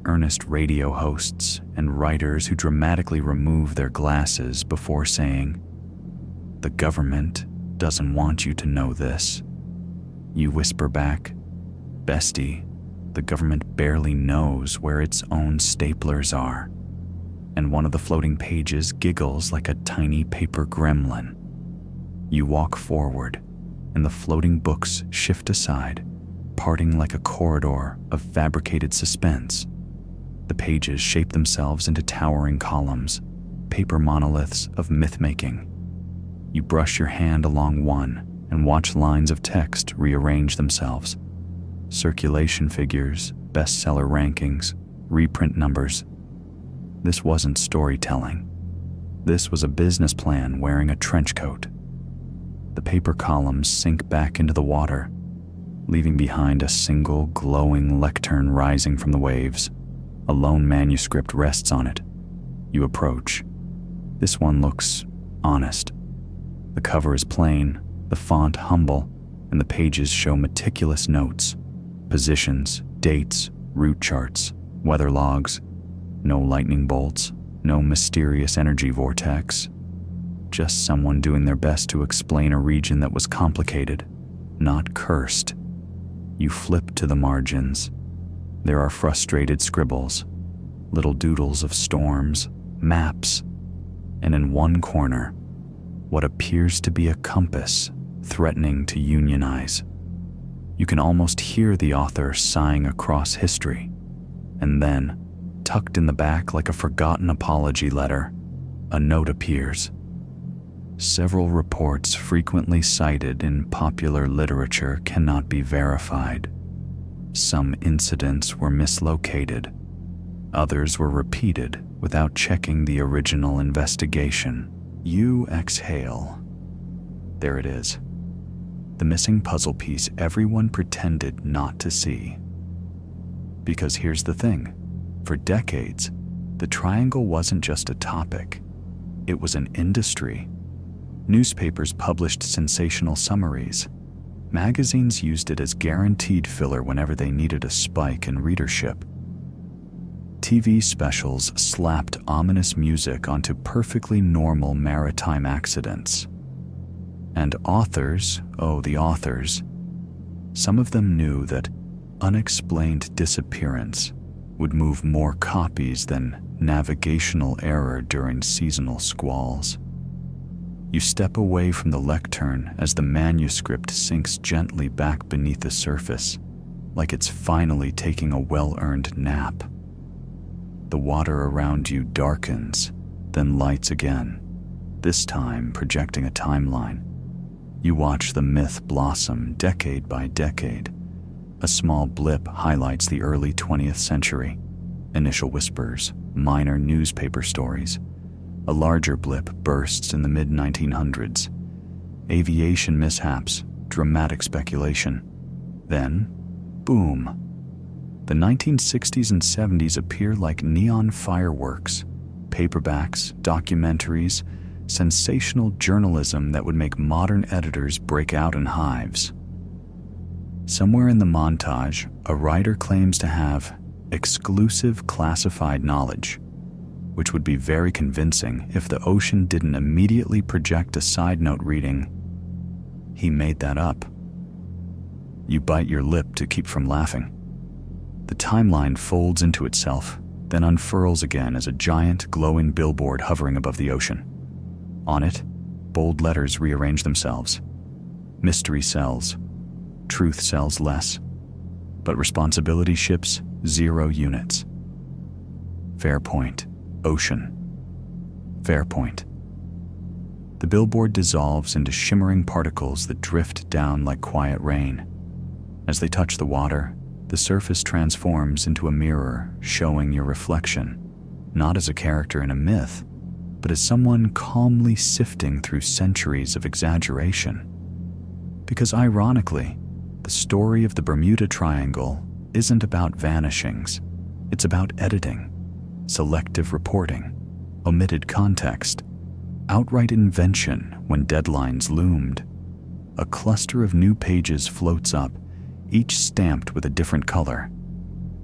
earnest radio hosts, and writers who dramatically remove their glasses before saying, "The government doesn't want you to know this." You whisper back, "Bestie, the government barely knows where its own staplers are." And one of the floating pages giggles like a tiny paper gremlin. You walk forward, and the floating books shift aside, parting like a corridor of fabricated suspense. The pages shape themselves into towering columns, paper monoliths of myth-making. You brush your hand along one and watch lines of text rearrange themselves. Circulation figures, bestseller rankings, reprint numbers. This wasn't storytelling. This was a business plan wearing a trench coat. The paper columns sink back into the water, leaving behind a single glowing lectern rising from the waves. A lone manuscript rests on it. You approach. This one looks honest. The cover is plain, the font humble, and the pages show meticulous notes, positions, dates, route charts, weather logs. No lightning bolts, no mysterious energy vortex. Just someone doing their best to explain a region that was complicated, not cursed. You flip to the margins. There are frustrated scribbles, little doodles of storms, maps, and in one corner, what appears to be a compass threatening to unionize. You can almost hear the author sighing across history, and then, tucked in the back like a forgotten apology letter, a note appears. Several reports frequently cited in popular literature cannot be verified. Some incidents were mislocated. Others were repeated without checking the original investigation. You exhale. There it is. The missing puzzle piece everyone pretended not to see. Because here's the thing. For decades, the triangle wasn't just a topic. It was an industry. Newspapers published sensational summaries. Magazines used it as guaranteed filler whenever they needed a spike in readership. TV specials slapped ominous music onto perfectly normal maritime accidents. And authors, the authors, some of them knew that unexplained disappearance would move more copies than navigational error during seasonal squalls. You step away from the lectern as the manuscript sinks gently back beneath the surface, like it's finally taking a well-earned nap. The water around you darkens, then lights again, this time projecting a timeline. You watch the myth blossom decade by decade. A small blip highlights the early 20th century, initial whispers, minor newspaper stories. A larger blip bursts in the mid-1900s. Aviation mishaps, dramatic speculation. Then, boom. The 1960s and 70s appear like neon fireworks, paperbacks, documentaries, sensational journalism that would make modern editors break out in hives. Somewhere in the montage, a writer claims to have exclusive classified knowledge, which would be very convincing if the ocean didn't immediately project a side note reading, "He made that up." You bite your lip to keep from laughing. The timeline folds into itself, then unfurls again as a giant, glowing billboard hovering above the ocean. On it, bold letters rearrange themselves. Mystery sells. Truth sells less. But responsibility ships 0 units. Fair point. Ocean. Fair point. The billboard dissolves into shimmering particles that drift down like quiet rain. As they touch the water, the surface transforms into a mirror, showing your reflection, not as a character in a myth, but as someone calmly sifting through centuries of exaggeration. Because ironically, the story of the Bermuda Triangle isn't about vanishings. It's about editing, selective reporting, omitted context, outright invention when deadlines loomed. A cluster of new pages floats up, each stamped with a different color.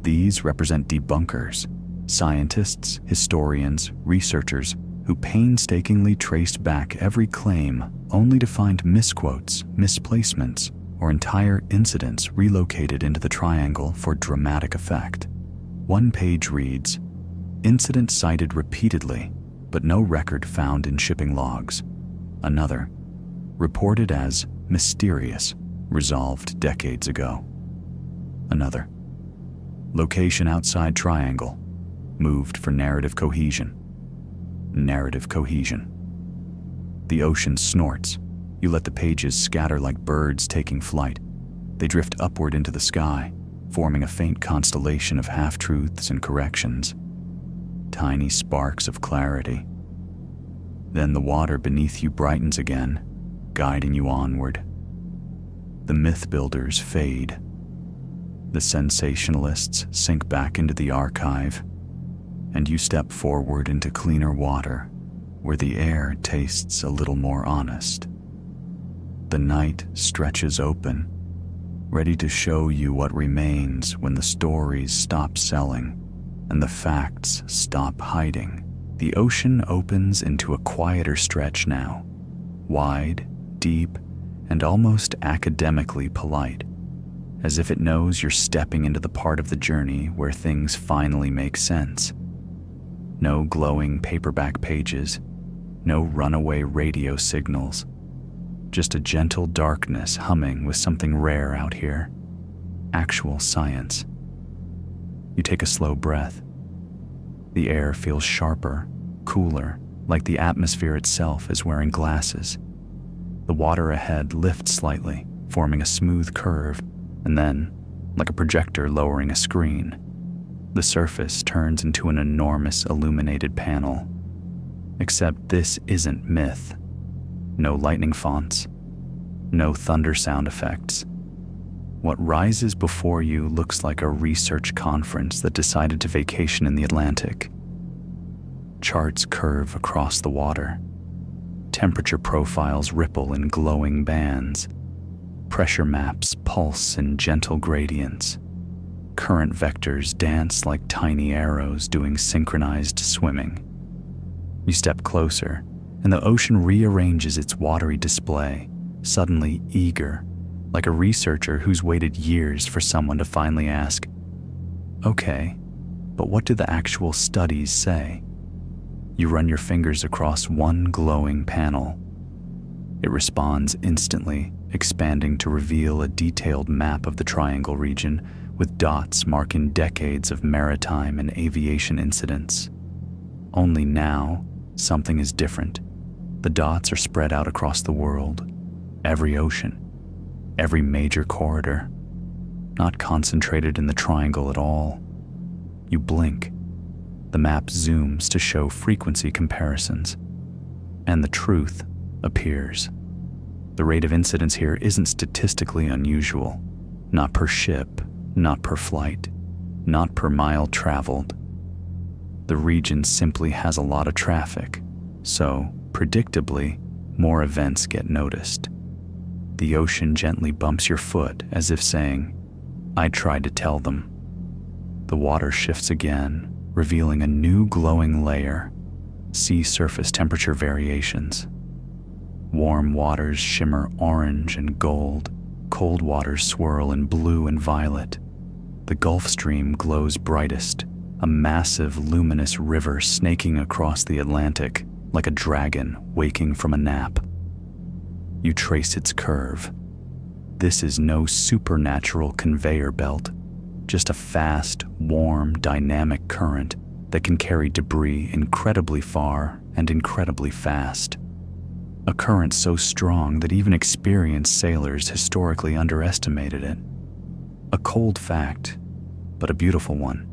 These represent debunkers, scientists, historians, researchers who painstakingly traced back every claim only to find misquotes, misplacements, or entire incidents relocated into the triangle for dramatic effect. One page reads, "Incident cited repeatedly, but no record found in shipping logs." Another, "Reported as mysterious, resolved decades ago." Another, "Location outside triangle, moved for narrative cohesion." Narrative cohesion. The ocean snorts. You let the pages scatter like birds taking flight. They drift upward into the sky, forming a faint constellation of half-truths and corrections. Tiny sparks of clarity. Then the water beneath you brightens again, guiding you onward. The myth builders fade. The sensationalists sink back into the archive, and you step forward into cleaner water, where the air tastes a little more honest. The night stretches open, ready to show you what remains when the stories stop selling and the facts stop hiding. The ocean opens into a quieter stretch now, wide, deep, and almost academically polite, as if it knows you're stepping into the part of the journey where things finally make sense. No glowing paperback pages, no runaway radio signals, just a gentle darkness humming with something rare out here. Actual science. You take a slow breath. The air feels sharper, cooler, like the atmosphere itself is wearing glasses. The water ahead lifts slightly, forming a smooth curve, and then, like a projector lowering a screen, The surface turns into an enormous illuminated panel. Except this isn't myth. No lightning fonts, no thunder sound effects. What rises before you looks like a research conference that decided to vacation in the Atlantic. Charts curve across the water. Temperature profiles ripple in glowing bands. Pressure maps pulse in gentle gradients. Current vectors dance like tiny arrows doing synchronized swimming. You step closer, and the ocean rearranges its watery display, suddenly eager, like a researcher who's waited years for someone to finally ask, "Okay, but what do the actual studies say?" You run your fingers across one glowing panel. It responds instantly, expanding to reveal a detailed map of the Triangle region with dots marking decades of maritime and aviation incidents. Only now, something is different. The dots are spread out across the world, every ocean, every major corridor, not concentrated in the triangle at all. You blink. The map zooms to show frequency comparisons, and the truth appears. The rate of incidence here isn't statistically unusual, not per ship, not per flight, not per mile traveled. The region simply has a lot of traffic, so, predictably, more events get noticed. The ocean gently bumps your foot as if saying, "I tried to tell them." The water shifts again, revealing a new glowing layer, sea surface temperature variations. Warm waters shimmer orange and gold, cold waters swirl in blue and violet. The Gulf Stream glows brightest, a massive luminous river snaking across the Atlantic like a dragon waking from a nap. You trace its curve. This is no supernatural conveyor belt, just a fast, warm, dynamic current that can carry debris incredibly far and incredibly fast. A current so strong that even experienced sailors historically underestimated it. A cold fact, but a beautiful one.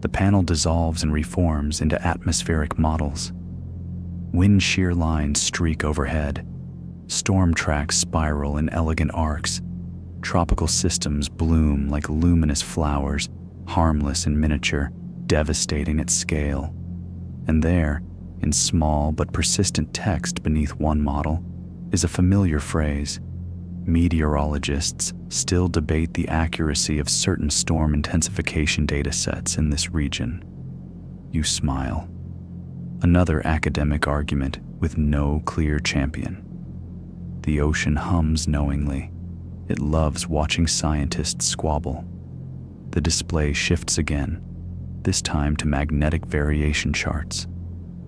The panel dissolves and reforms into atmospheric models. Wind shear lines streak overhead. Storm tracks spiral in elegant arcs. Tropical systems bloom like luminous flowers, harmless in miniature, devastating at scale. And there, in small but persistent text beneath one model, is a familiar phrase. Meteorologists still debate the accuracy of certain storm intensification data sets in this region. You smile. Another academic argument with no clear champion. The ocean hums knowingly. It loves watching scientists squabble. The display shifts again, this time to magnetic variation charts.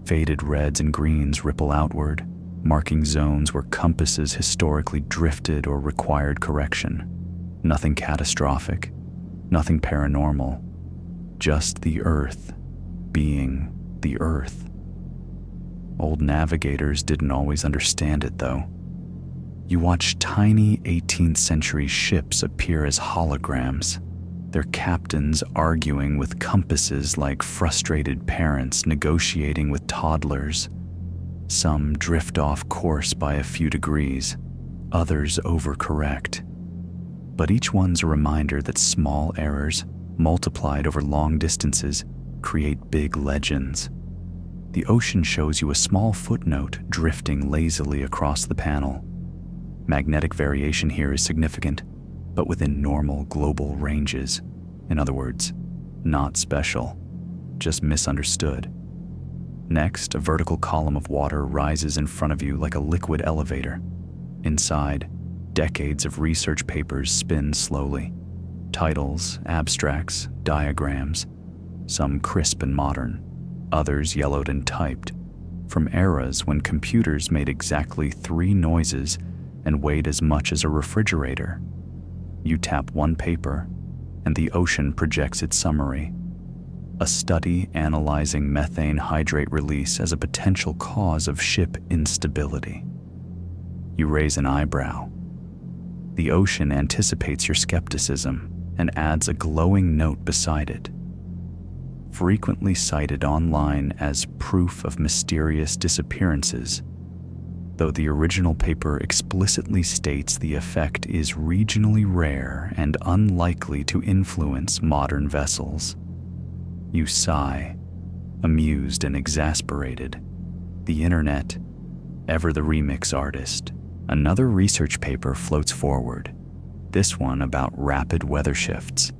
Faded reds and greens ripple outward, marking zones where compasses historically drifted or required correction. Nothing catastrophic, nothing paranormal, just the Earth being the Earth. Old navigators didn't always understand it, though. You watch tiny 18th century ships appear as holograms, their captains arguing with compasses like frustrated parents negotiating with toddlers. Some drift off course by a few degrees, others overcorrect. But each one's a reminder that small errors, multiplied over long distances, create big legends. The ocean shows you a small footnote drifting lazily across the panel. Magnetic variation here is significant, but within normal global ranges. In other words, not special, just misunderstood. Next, a vertical column of water rises in front of you like a liquid elevator. Inside, decades of research papers spin slowly. Titles, abstracts, diagrams, some crisp and modern, others yellowed and typed, from eras when computers made exactly 3 noises and weighed as much as a refrigerator. You tap one paper, and the ocean projects its summary. A study analyzing methane hydrate release as a potential cause of ship instability. You raise an eyebrow. The ocean anticipates your skepticism and adds a glowing note beside it. frequently cited online as proof of mysterious disappearances, though the original paper explicitly states the effect is regionally rare and unlikely to influence modern vessels. You sigh, amused and exasperated. The internet, ever the remix artist. Another research paper floats forward, this one about rapid weather shifts.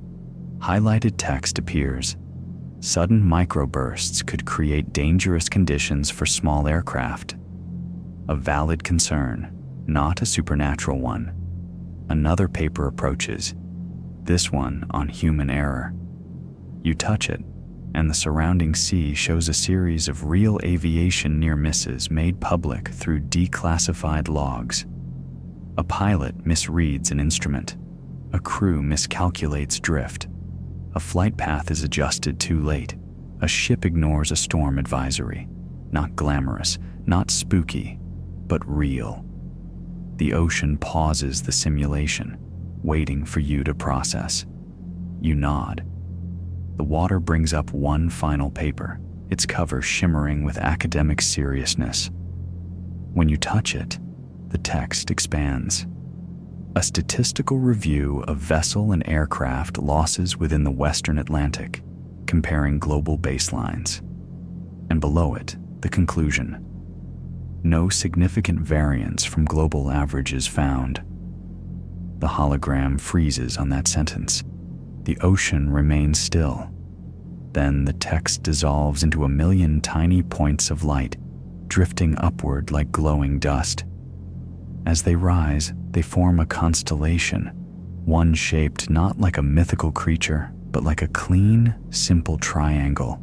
Highlighted text appears. Sudden microbursts could create dangerous conditions for small aircraft. A valid concern, not a supernatural one. Another paper approaches, this one on human error. You touch it, and the surrounding sea shows a series of real aviation near misses made public through declassified logs. A pilot misreads an instrument. A crew miscalculates drift. A flight path is adjusted too late. A ship ignores a storm advisory. Not glamorous, not spooky, but real. The ocean pauses the simulation, waiting for you to process. You nod. The water brings up one final paper, its cover shimmering with academic seriousness. When you touch it, the text expands. A statistical review of vessel and aircraft losses within the Western Atlantic, comparing global baselines. And below it, the conclusion. No significant variance from global averages found. The hologram freezes on that sentence. The ocean remains still. Then the text dissolves into a million tiny points of light, drifting upward like glowing dust. As they rise, they form a constellation, one shaped not like a mythical creature, but like a clean, simple triangle,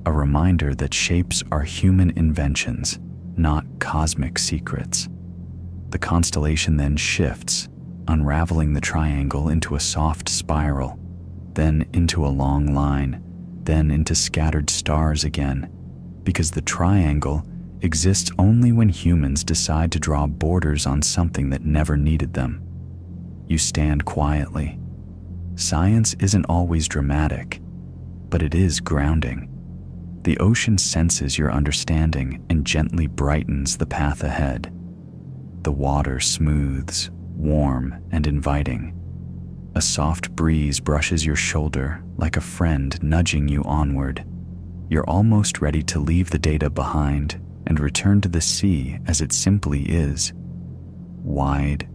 a reminder that shapes are human inventions, not cosmic secrets. The constellation then shifts, unraveling the triangle into a soft spiral, then into a long line, then into scattered stars again, because the triangle exists only when humans decide to draw borders on something that never needed them. You stand quietly. Science isn't always dramatic, but it is grounding. The ocean senses your understanding and gently brightens the path ahead. The water smooths, warm and inviting. A soft breeze brushes your shoulder like a friend nudging you onward. You're almost ready to leave the data behind and return to the sea as it simply is. Wide,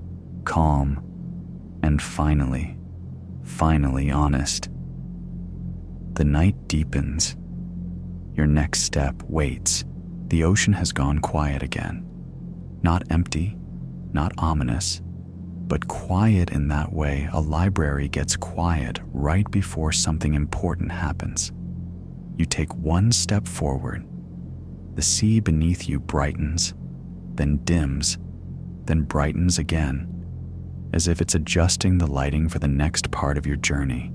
calm, and finally honest. The night deepens. Your next step waits. The ocean has gone quiet again. Not empty, not ominous, but quiet in that way a library gets quiet right before something important happens. You take one step forward. The sea beneath you brightens, then dims, then brightens again, as if it's adjusting the lighting for the next part of your journey.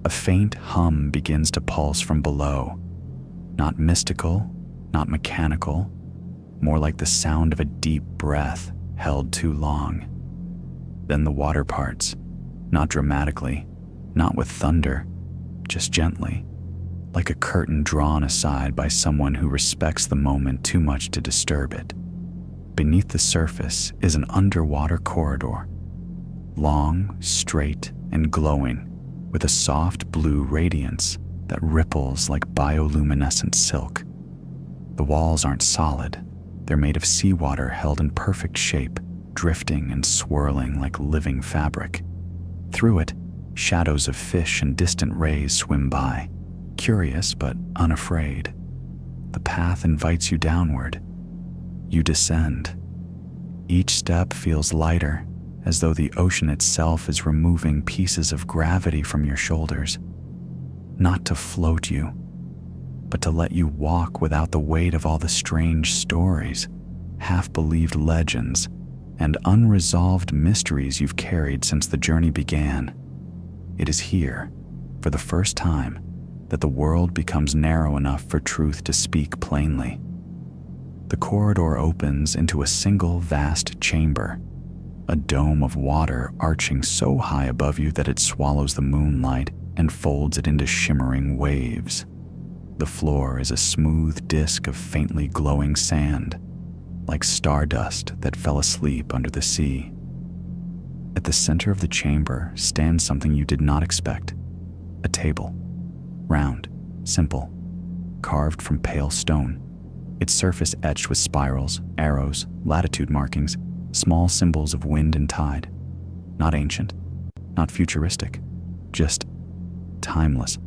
A faint hum begins to pulse from below, not mystical, not mechanical, more like the sound of a deep breath held too long. Then the water parts, not dramatically, not with thunder, just gently, like a curtain drawn aside by someone who respects the moment too much to disturb it. Beneath the surface is an underwater corridor, long, straight, and glowing, with a soft blue radiance that ripples like bioluminescent silk. The walls aren't solid. They're made of seawater held in perfect shape, drifting and swirling like living fabric. Through it, shadows of fish and distant rays swim by, curious but unafraid. The path invites you downward. You descend. Each step feels lighter, as though the ocean itself is removing pieces of gravity from your shoulders. Not to float you, but to let you walk without the weight of all the strange stories, half-believed legends, and unresolved mysteries you've carried since the journey began. It is here, for the first time, that the world becomes narrow enough for truth to speak plainly. The corridor opens into a single vast chamber, a dome of water arching so high above you that it swallows the moonlight and folds it into shimmering waves. The floor is a smooth disk of faintly glowing sand, like stardust that fell asleep under the sea. At the center of the chamber stands something you did not expect. A table. Round, simple, carved from pale stone. Its surface etched with spirals, arrows, latitude markings, small symbols of wind and tide. Not ancient, not futuristic, just timeless.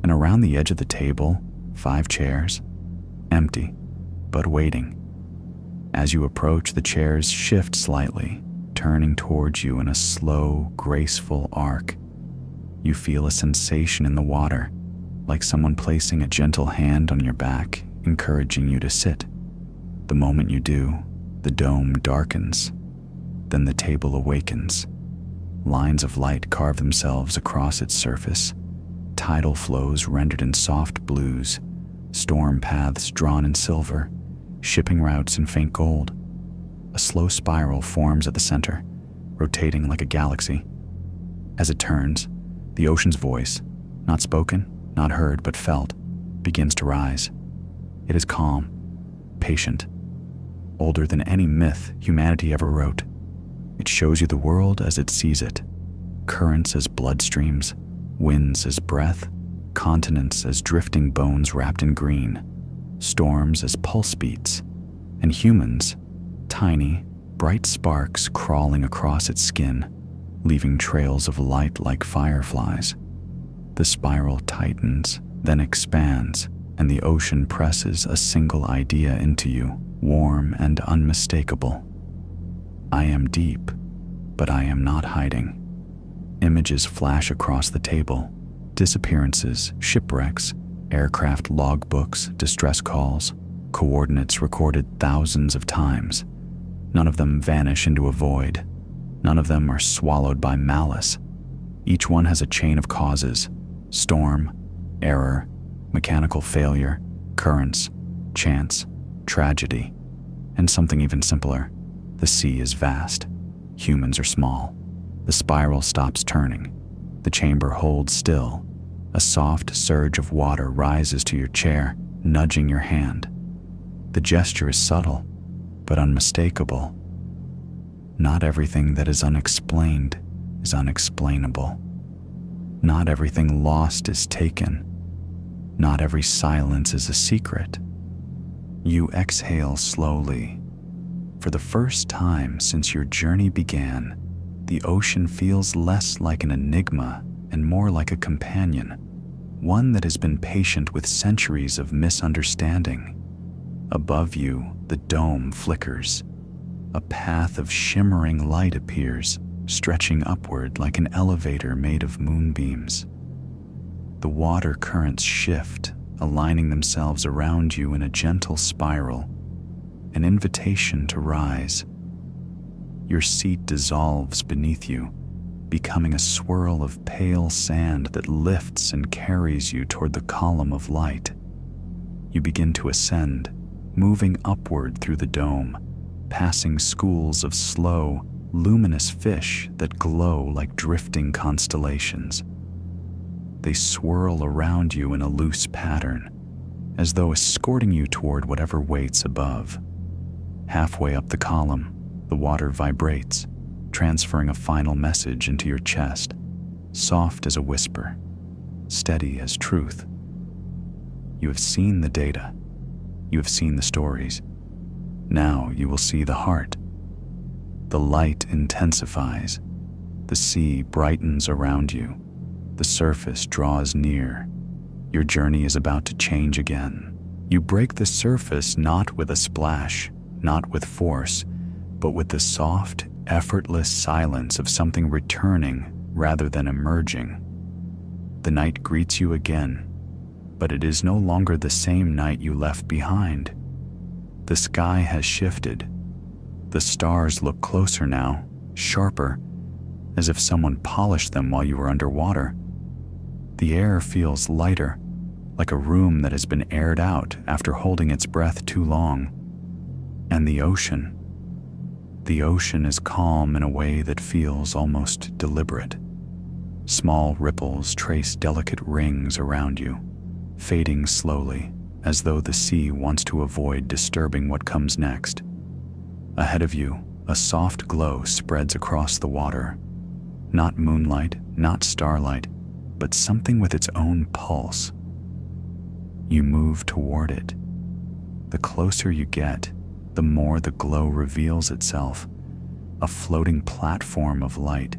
And around the edge of the table, 5 chairs, empty, but waiting. As you approach, the chairs shift slightly, turning towards you in a slow, graceful arc. You feel a sensation in the water, like someone placing a gentle hand on your back, encouraging you to sit. The moment you do, the dome darkens. Then the table awakens. Lines of light carve themselves across its surface. Tidal flows rendered in soft blues, storm paths drawn in silver, shipping routes in faint gold. A slow spiral forms at the center, rotating like a galaxy. As it turns, the ocean's voice, not spoken, not heard, but felt, begins to rise. It is calm, patient, older than any myth humanity ever wrote. It shows you the world as it sees it, currents as bloodstreams, winds as breath, continents as drifting bones wrapped in green, storms as pulse beats, and humans, tiny, bright sparks crawling across its skin, leaving trails of light like fireflies. The spiral tightens, then expands, and the ocean presses a single idea into you, warm and unmistakable. I am deep, but I am not hiding. Images flash across the table. Disappearances, shipwrecks, aircraft logbooks, distress calls, coordinates recorded thousands of times. None of them vanish into a void. None of them are swallowed by malice. Each one has a chain of causes: storm, error, mechanical failure, currents, chance, tragedy, and something even simpler. The sea is vast. Humans are small. The spiral stops turning. The chamber holds still. A soft surge of water rises to your chair, nudging your hand. The gesture is subtle, but unmistakable. Not everything that is unexplained is unexplainable. Not everything lost is taken. Not every silence is a secret. You exhale slowly. For the first time since your journey began, the ocean feels less like an enigma and more like a companion, one that has been patient with centuries of misunderstanding. Above you, the dome flickers. A path of shimmering light appears, stretching upward like an elevator made of moonbeams. The water currents shift, aligning themselves around you in a gentle spiral, an invitation to rise. Your seat dissolves beneath you, becoming a swirl of pale sand that lifts and carries you toward the column of light. You begin to ascend, moving upward through the dome, passing schools of slow, luminous fish that glow like drifting constellations. They swirl around you in a loose pattern, as though escorting you toward whatever waits above. Halfway up the column, the water vibrates, transferring a final message into your chest, soft as a whisper, steady as truth. You have seen the data. You have seen the stories. Now you will see the heart. The light intensifies. The sea brightens around you. The surface draws near. Your journey is about to change again. You break the surface not with a splash, not with force, but with the soft, effortless silence of something returning rather than emerging. The night greets you again, but it is no longer the same night you left behind. The sky has shifted. The stars look closer now, sharper, as if someone polished them while you were underwater. The air feels lighter, like a room that has been aired out after holding its breath too long. And the ocean is calm in a way that feels almost deliberate. Small ripples trace delicate rings around you, fading slowly, as though the sea wants to avoid disturbing what comes next. Ahead of you, a soft glow spreads across the water. Not moonlight, not starlight, but something with its own pulse. You move toward it. The closer you get, the more the glow reveals itself. A floating platform of light,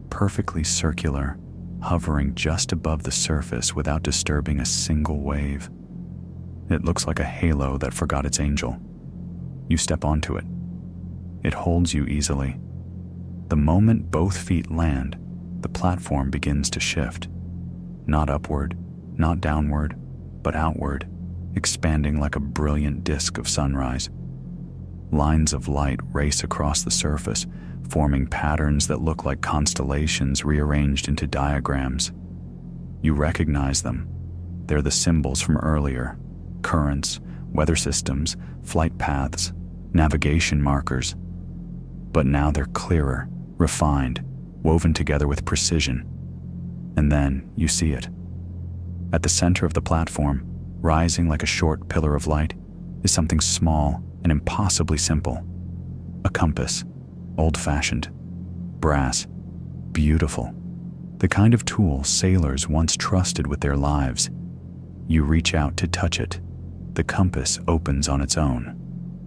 perfectly circular, hovering just above the surface without disturbing a single wave. It looks like a halo that forgot its angel. You step onto it. It holds you easily. The moment both feet land, the platform begins to shift. Not upward, not downward, but outward, expanding like a brilliant disk of sunrise. Lines of light race across the surface, forming patterns that look like constellations rearranged into diagrams. You recognize them. They're the symbols from earlier: currents, weather systems, flight paths, navigation markers. But now they're clearer, refined, woven together with precision. And then you see it. At the center of the platform, rising like a short pillar of light, is something small and impossibly simple. A compass, old-fashioned, brass, beautiful. The kind of tool sailors once trusted with their lives. You reach out to touch it. The compass opens on its own.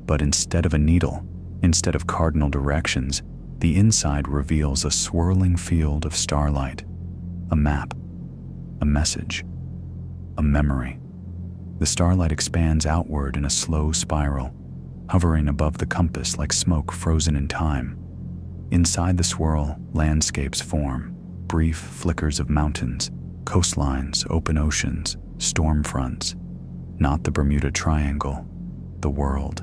But instead of a needle, instead of cardinal directions, the inside reveals a swirling field of starlight. A map, a message, a memory. The starlight expands outward in a slow spiral, hovering above the compass like smoke frozen in time. Inside the swirl, landscapes form, brief flickers of mountains, coastlines, open oceans, storm fronts. Not the Bermuda Triangle, the world.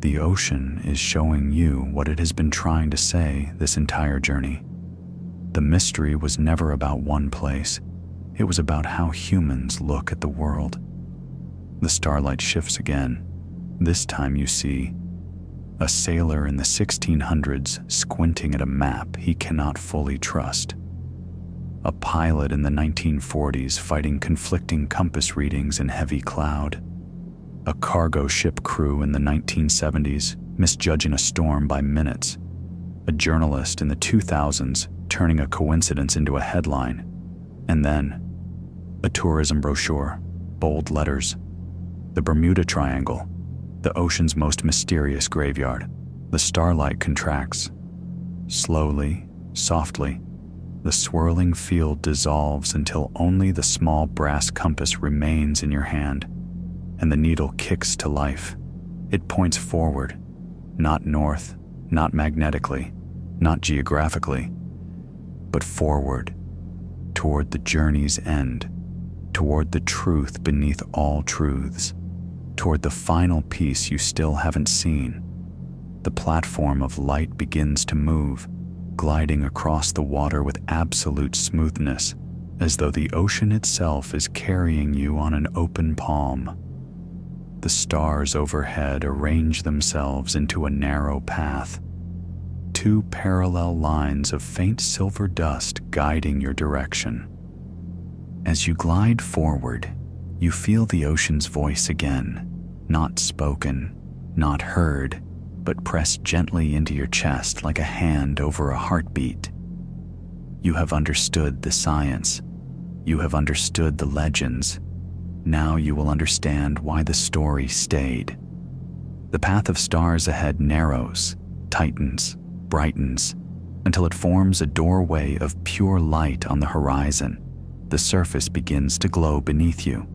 The ocean is showing you what it has been trying to say this entire journey. The mystery was never about one place. It was about how humans look at the world. The starlight shifts again. This time you see a sailor in the 1600s squinting at a map he cannot fully trust. A pilot in the 1940s fighting conflicting compass readings in heavy cloud. A cargo ship crew in the 1970s misjudging a storm by minutes. A journalist in the 2000s turning a coincidence into a headline. And then a tourism brochure, bold letters. The Bermuda Triangle, the ocean's most mysterious graveyard. The starlight contracts. Slowly, softly, the swirling field dissolves until only the small brass compass remains in your hand, and the needle kicks to life. It points forward, not north, not magnetically, not geographically, but forward, toward the journey's end, toward the truth beneath all truths, toward the final piece you still haven't seen. The platform of light begins to move, gliding across the water with absolute smoothness, as though the ocean itself is carrying you on an open palm. The stars overhead arrange themselves into a narrow path, two parallel lines of faint silver dust guiding your direction. As you glide forward, you feel the ocean's voice again, not spoken, not heard, but pressed gently into your chest like a hand over a heartbeat. You have understood the science. You have understood the legends. Now you will understand why the story stayed. The path of stars ahead narrows, tightens, brightens, until it forms a doorway of pure light on the horizon. The surface begins to glow beneath you.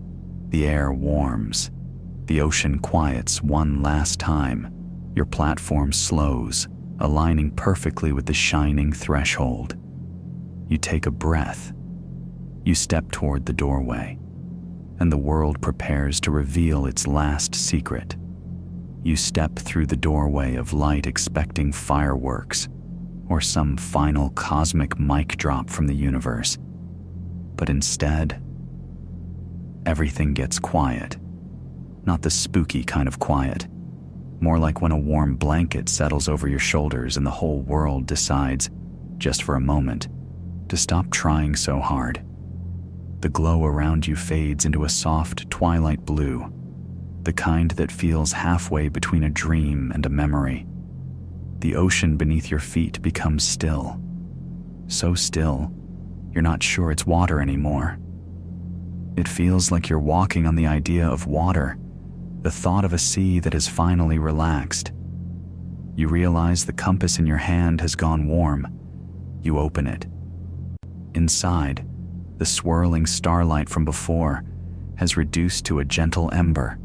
The air warms. The ocean quiets one last time. Your platform slows, aligning perfectly with the shining threshold. You take a breath. You step toward the doorway, and the world prepares to reveal its last secret. You step through the doorway of light expecting fireworks or some final cosmic mic drop from the universe. But instead, everything gets quiet. Not the spooky kind of quiet. More like when a warm blanket settles over your shoulders and the whole world decides, just for a moment, to stop trying so hard. The glow around you fades into a soft twilight blue, the kind that feels halfway between a dream and a memory. The ocean beneath your feet becomes still. So still, you're not sure it's water anymore. It feels like you're walking on the idea of water, the thought of a sea that is finally relaxed. You realize the compass in your hand has gone warm. You open it. Inside, the swirling starlight from before has reduced to a gentle ember,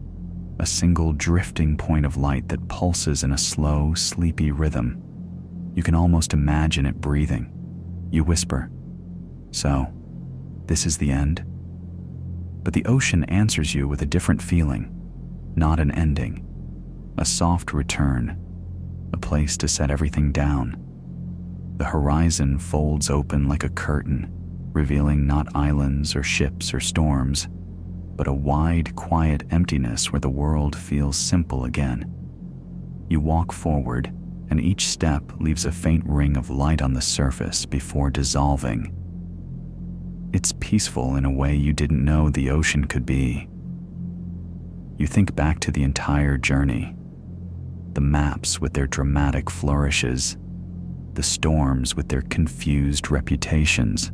a single drifting point of light that pulses in a slow, sleepy rhythm. You can almost imagine it breathing. You whisper, "So, this is the end?" But the ocean answers you with a different feeling, not an ending, a soft return, a place to set everything down. The horizon folds open like a curtain, revealing not islands or ships or storms, but a wide, quiet emptiness where the world feels simple again. You walk forward, and each step leaves a faint ring of light on the surface before dissolving. It's peaceful in a way you didn't know the ocean could be. You think back to the entire journey, the maps with their dramatic flourishes, the storms with their confused reputations,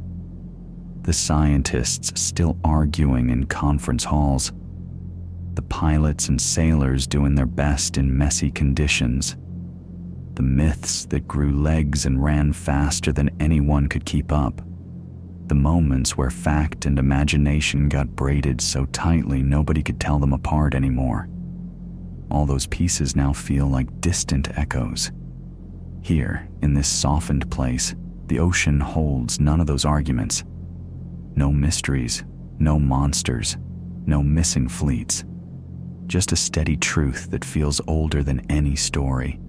the scientists still arguing in conference halls, the pilots and sailors doing their best in messy conditions, the myths that grew legs and ran faster than anyone could keep up, the moments where fact and imagination got braided so tightly nobody could tell them apart anymore. All those pieces now feel like distant echoes. Here, in this softened place, the ocean holds none of those arguments. No mysteries, no monsters, no missing fleets. Just a steady truth that feels older than any story.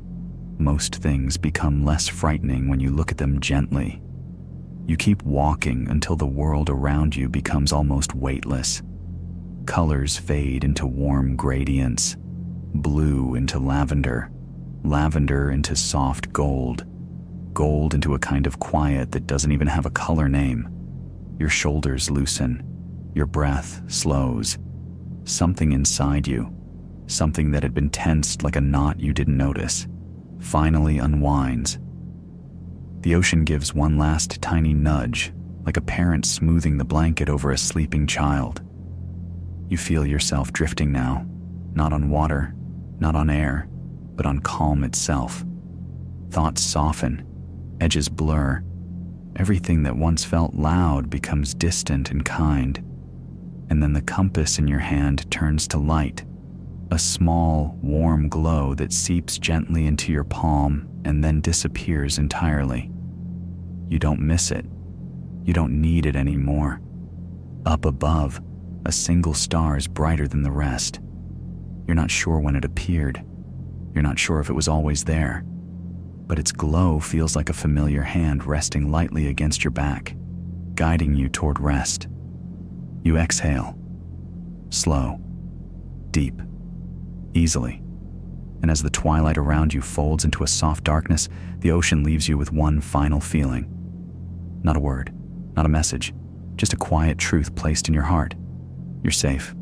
Most things become less frightening when you look at them gently. You keep walking until the world around you becomes almost weightless. Colors fade into warm gradients, blue into lavender, lavender into soft gold, gold into a kind of quiet that doesn't even have a color name. Your shoulders loosen, your breath slows. Something inside you, something that had been tensed like a knot you didn't notice, finally unwinds. The ocean gives one last tiny nudge, like a parent smoothing the blanket over a sleeping child. You feel yourself drifting now, not on water, not on air, but on calm itself. Thoughts soften, edges blur. Everything that once felt loud becomes distant and kind. And then the compass in your hand turns to light, a small, warm glow that seeps gently into your palm and then disappears entirely. You don't miss it. You don't need it anymore. Up above, a single star is brighter than the rest. You're not sure when it appeared. You're not sure if it was always there. But its glow feels like a familiar hand resting lightly against your back, guiding you toward rest. You exhale. Slow. Deep. Easily. And as the twilight around you folds into a soft darkness, the ocean leaves you with one final feeling. Not a word, not a message, just a quiet truth placed in your heart. You're safe.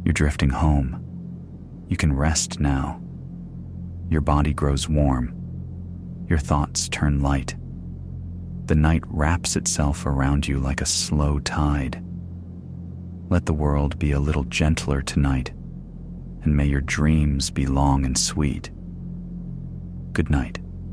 You're drifting home. You can rest now. Your body grows warm. Your thoughts turn light. The night wraps itself around you like a slow tide. Let the world be a little gentler tonight, and may your dreams be long and sweet. Good night.